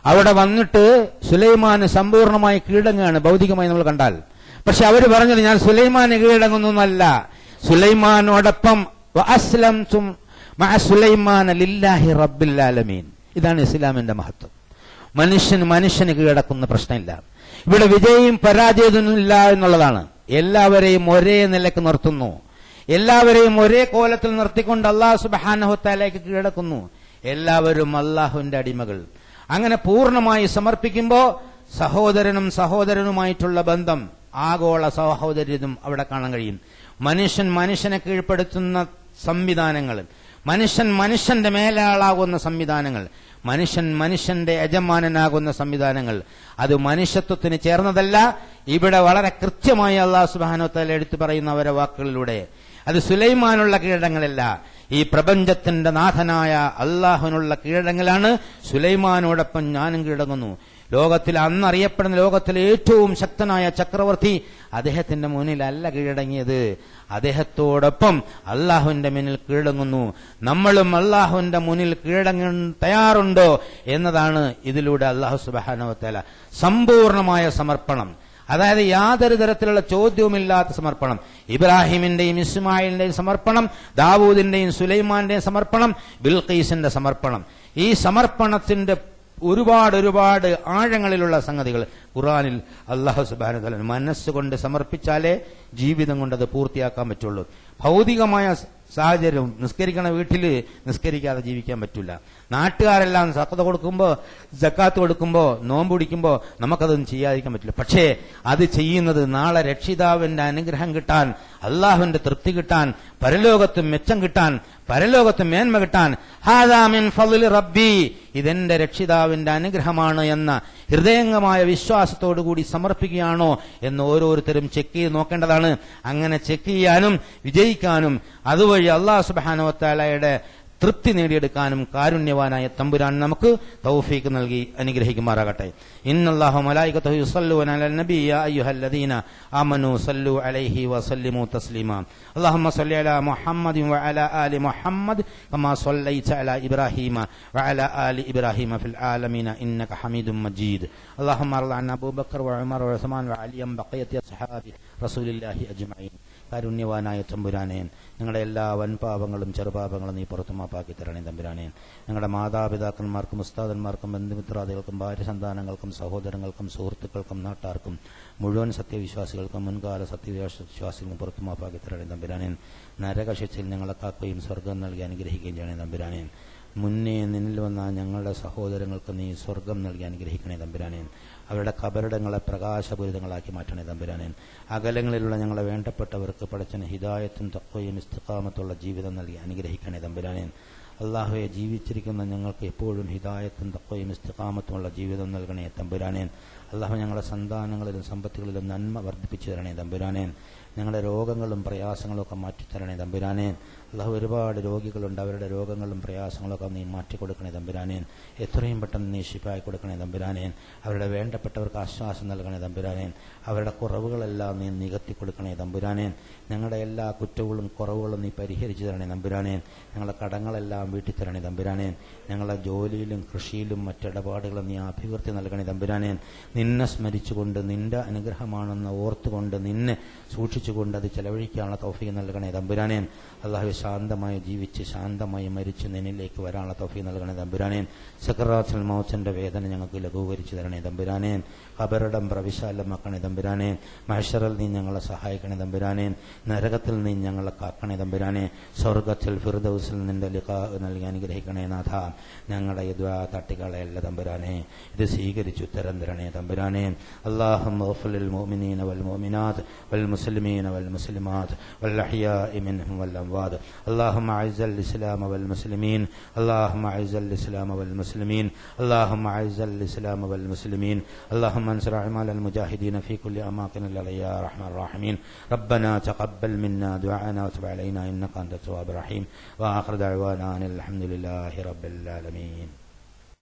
അവിടെ വന്നിട്ട് സുലൈമാന് സമ്പൂർണമായി കീഴടങ്ങുകയാണ് ഭൗതികമായി നമ്മൾ കണ്ടാൽ. പക്ഷെ അവർ പറഞ്ഞത് ഞാൻ സുലൈമാന് കീഴടങ്ങുന്നല്ല, സുലൈമാനോടൊപ്പം വഅസ്ലംതു മഅ സുലൈമാന ലില്ലാഹി റബ്ബിൽ ആലമീൻ. ഇതാണ് ഇസ്ലാമിന്റെ മഹത്വം. മനുഷ്യന് കീഴടക്കുന്ന പ്രശ്നമില്ല. ഇവിടെ വിജയം പരാജയമൊന്നുമില്ല എന്നുള്ളതാണ്. എല്ലാവരെയും ഒരേ നിലക്ക് നിർത്തുന്നു, എല്ലാവരെയും ഒരേ കോലത്തിൽ നിർത്തിക്കൊണ്ട് അല്ലാഹു സുബ്ഹാനഹു വ തആലയ്ക്ക് കീഴടക്കുന്നു. എല്ലാവരും അല്ലാഹുവിന്റെ അടിമകൾ. അങ്ങനെ പൂർണ്ണമായി സമർപ്പിക്കുമ്പോൾ സഹോദരനും സഹോദരനുമായിട്ടുള്ള ബന്ധം, ആഗോള സഹോദര്യവും അവിടെ കാണാൻ കഴിയും. മനുഷ്യനെ കീഴ്പ്പെടുത്തുന്ന സംവിധാനങ്ങൾ, മനുഷ്യന്റെ മേലാളാകുന്ന സംവിധാനങ്ങൾ, മനുഷ്യന്റെ യജമാനനാകുന്ന സംവിധാനങ്ങൾ, അത് മനുഷ്യത്വത്തിന് ചേർന്നതല്ല. ഇവിടെ വളരെ കൃത്യമായി അല്ലാഹു സുബ്ഹാനഹു വ തആല എടുത്തു പറയുന്ന അവരെ വാക്കുകളിലൂടെ അത് സുലൈമാനുള്ള കീഴടങ്ങളല്ല, ഈ പ്രപഞ്ചത്തിന്റെ നാഥനായ അള്ളാഹുവിനുള്ള കീഴടങ്ങലാണ്. സുലൈമാനോടൊപ്പം ഞാനും കീഴടങ്ങുന്നു. ലോകത്തിൽ അന്നറിയപ്പെടുന്ന ലോകത്തിലെ ഏറ്റവും ശക്തനായ ചക്രവർത്തി അദ്ദേഹത്തിന്റെ മുന്നിലല്ല കീഴടങ്ങിയത്, അദ്ദേഹത്തോടൊപ്പം അള്ളാഹുവിന്റെ മുന്നിൽ കീഴടങ്ങുന്നു. നമ്മളും അള്ളാഹുവിന്റെ മുന്നിൽ കീഴടങ്ങാൻ തയ്യാറുണ്ടോ എന്നതാണ് ഇതിലൂടെ അള്ളാഹു സുബ്ഹാനഹു വ തആല സമ്പൂർണമായ സമർപ്പണം, അതായത് യാതൊരു തരത്തിലുള്ള ചോദ്യവുമില്ലാത്ത സമർപ്പണം. ഇബ്രാഹിമിന്റെയും ഇസ്മായിലിന്റെയും സമർപ്പണം, ദാവൂദിന്റെയും സുലൈമാന്റെയും സമർപ്പണം, ബിൽഖീസിന്റെ സമർപ്പണം. ഈ സമർപ്പണത്തിന്റെ ഒരുപാട് ആഴങ്ങളിലുള്ള സംഗതികൾ ഖുർആനിൽ അല്ലാഹു സുബ്ഹാനഹു വ തആല മനസ്സുകൊണ്ട് സമർപ്പിച്ചാലേ ജീവിതം കൊണ്ട് അത് പൂർത്തിയാക്കാൻ പറ്റുള്ളൂ. ഭൗതികമായ സാഹചര്യം, നിസ്കരിക്കണ വീട്ടിൽ നിസ്കരിക്കാതെ ജീവിക്കാൻ പറ്റില്ല. നാട്ടുകാരെല്ലാം സക്കാത്ത് കൊടുക്കുമ്പോൾ നോമ്പ് പിടിക്കുമ്പോൾ നമുക്കതൊന്നും ചെയ്യാതിരിക്കാൻ പറ്റില്ല. പക്ഷേ അത് ചെയ്യുന്നത് നാളെ രക്ഷിതാവിന്റെ അനുഗ്രഹം കിട്ടാൻ, അള്ളാഹുവിന്റെ തൃപ്തി കിട്ടാൻ, പരലോകത്തും മെച്ചം കിട്ടാൻ, പരലോകത്തും മേന്മ കിട്ടാൻ. ഹാദാ മിൻ ഫളി റബ്ബി, ഇതെന്റെ രക്ഷിതാവിന്റെ അനുഗ്രഹമാണ് എന്ന ഹൃദയംഗമായ വിശ്വാസത്തോടുകൂടി സമർപ്പിക്കുകയാണോ എന്ന് ഓരോരുത്തരും ചെക്ക് ചെയ്ത് നോക്കേണ്ടതാണ്. അങ്ങനെ ചെക്ക് ചെയ്യാനും വിജയിക്കാനും അതുവഴി അല്ലാഹു സുബ്ഹാനഹു വ തആലയുടെ തൃപ്തി നേടിയെടുക്കാനും കാരുണ്യവാനായ തമ്പുരാൻ നമുക്ക് തൗഫീഖ് നൽകി അനുഗ്രഹിക്കുമാറാകട്ടെ. ഇന്നല്ലാഹു മലായികതഹു യുസല്ലൂന അലൻ നബി യാ അയ്യുഹല്ലദീന ആമനൂ സല്ലു അലൈഹി വസല്ലിമു തസ്ലീമാ. അല്ലാഹുമ്മ സ്വല്ലി അലാ മുഹമ്മദിൻ വഅലാ ആലി മുഹമ്മദ് കമാ സ്വല്ലൈത അലാ ഇബ്രാഹീമ വഅലാ ആലി ഇബ്രാഹീമ ഫിൽ ആലമീന ഇന്നക ഹമീദും മജീദ്. അല്ലാഹുമ്മ അർള അൻ അബൂബക്കർ വഉമർ വഉസ്മാൻ വഅലിയും ബഖിയത്തി അസ്ഹാബി റസൂലില്ലാഹി അജ്മഈൻ. കാരുണ്യവാനായ തമ്പുരാനെ, ഞങ്ങളുടെ എല്ലാ വൻപാപങ്ങളും ചെറുപാപങ്ങളും നീ പുറത്തു മാപ്പാക്കി തരണേ തമ്പുരാനെ. ഞങ്ങളുടെ മാതാപിതാക്കന്മാർക്കും ഉസ്താദന്മാർക്കും ബന്ധുമിത്രാദികൾക്കും ഭാര്യ സന്താനങ്ങൾക്കും സഹോദരങ്ങൾക്കും സുഹൃത്തുക്കൾക്കും നാട്ടാർക്കും മുഴുവൻ സത്യവിശ്വാസികൾക്കും മുൻകാല സത്യവിശ്വാസികൾക്കും പുറത്തു മാപ്പാക്കി തരണേ തമ്പുരാനെ. നരകശിക്ഷയിൽ ഞങ്ങളെ കാക്കുകയും സ്വർഗം നൽകി അനുഗ്രഹിക്കുകയും ചെയ്യണേ തമ്പുരാനെ. മുന്നേ നിന്നിൽ വന്ന ഞങ്ങളുടെ സഹോദരങ്ങൾക്ക് നീ സ്വർഗം നൽകി അനുഗ്രഹിക്കണേ തമ്പുരാനെ. അവരുടെ കബറിടങ്ങളെ പ്രകാശപൂരിതങ്ങളാക്കി മാറ്റണേ തമ്പുരാനെ. അകലങ്ങളിലുള്ള ഞങ്ങളെ വേണ്ടപ്പെട്ടവർക്ക് പടച്ചനെ ഹിദായത്തും തഖ്വയും ഇസ്തിഖാമത്തുള്ള ജീവിതം നൽകി അനുഗ്രഹിക്കണേ തമ്പുരാനെ. അല്ലാഹുവേ, ജീവിച്ചിരിക്കുന്ന ഞങ്ങൾക്ക് എപ്പോഴും ഹിദായത്തും തഖ്വയും ഇസ്തിഖാമത്തുമുള്ള ജീവിതം നൽകണേ തമ്പുരാനെ. അല്ലാഹു ഞങ്ങളുടെ സന്താനങ്ങളിലും സമ്പത്തുകളിലും നന്മ വർദ്ധിപ്പിച്ചു തരണേ തമ്പുരാനെ. ഞങ്ങളുടെ രോഗങ്ങളും പ്രയാസങ്ങളും ഒക്കെ മാറ്റിത്തരണേ തമ്പുരാനെ. അള്ളാഹു ഒരുപാട് രോഗികളുണ്ട്, അവരുടെ രോഗങ്ങളും പ്രയാസങ്ങളൊക്കെ നീ മാറ്റിക്കൊടുക്കണേ തമ്പുരാനേൻ. എത്രയും പെട്ടെന്ന് നീ ശിഫായി കൊടുക്കണേ തമ്പുരാനേൻ. അവരുടെ വേണ്ടപ്പെട്ടവർക്ക് ആശ്വാസം നൽകണേ തമ്പുരാനേൻ. അവരുടെ കുറവുകളെല്ലാം നീ നികത്തി കൊടുക്കണേ തമ്പുരാനേൻ. ഞങ്ങളുടെ എല്ലാ കുറ്റങ്ങളും കുറവുകളും നീ പരിഹരിച്ചു തരണേ തമ്പുരാനേൻ. ഞങ്ങളുടെ കടങ്ങളെല്ലാം വീട്ടിത്തരണേ തമ്പുരാനേൻ. ഞങ്ങളുടെ ജോലിയിലും കൃഷിയിലും മറ്റിടപാടുകളും നീ അഭിവൃദ്ധി നൽകണേ തമ്പുരാനേൻ. നിന്നെ സ്മരിച്ചുകൊണ്ട് നിന്റെ അനുഗ്രഹമാണെന്ന് ഓർത്തുകൊണ്ട് നിന്നെ സൂക്ഷിച്ചുകൊണ്ട് അത് ചെലവഴിക്കാനുള്ള തൗഫീഖ് നൽകണേ തമ്പുരാനേൻ. അള്ളാഹു ശാന്തമായി ജീവിച്ച് ശാന്തമായി മരിച്ച് നിന്നിലേക്ക് വരാനുള്ള തൗഫീഖ് നൽകണേ തമ്പുരാനേൻ. സക്കറാത്തുൽ മൗത്തിന്റെ വേദന ഞങ്ങൾക്ക് ലഘൂകരിച്ചു തരണേ തമ്പുരാനേൻ. ഖബറിടം പ്രവിശാലമാക്കണേ തമ്പുരാനേൻ. മഹ്ശറിൽ നീ ഞങ്ങളെ സഹായിക്കണേ തമ്പുരാനേൻ. നരകത്തിൽ നീ ഞങ്ങളെ കാക്കണേ തമ്പുരാനെ. സ്വർഗത്തിൽ ഫിർദൗസിൽ നിന്റെ ലിഖാ നൽകി അനുഗ്രഹിക്കണേ നാഥ. ഞങ്ങളുടെ ഈ ദുആ തട്ടികളയല്ല തമ്പുരാനെ, ഇത് സ്വീകരിച്ച് ഉത്തരം തരണേ തമ്പുരാനെ. അല്ലാഹുമ്മ ഗ്ഫിർ ലിൽ മുഅ്മിനീന വൽ മുഅ്മിനാത്ത് വൽ മുസ്ലിമീന വൽ മുസ്ലിമാത്ത് വൽ അഹ്യാഇ മിൻഹും വൽ അംവാത്. اللهم اعز الاسلام والمسلمين اللهم اعز الاسلام والمسلمين اللهم اعز الاسلام والمسلمين اللهم انصر اعمال المجاهدين في كل اماكن يا ارحم الراحمين. ربنا تقبل منا دعاءنا وتب علينا انك انت التواب الرحيم. واخر دعوانا ان الحمد لله رب العالمين.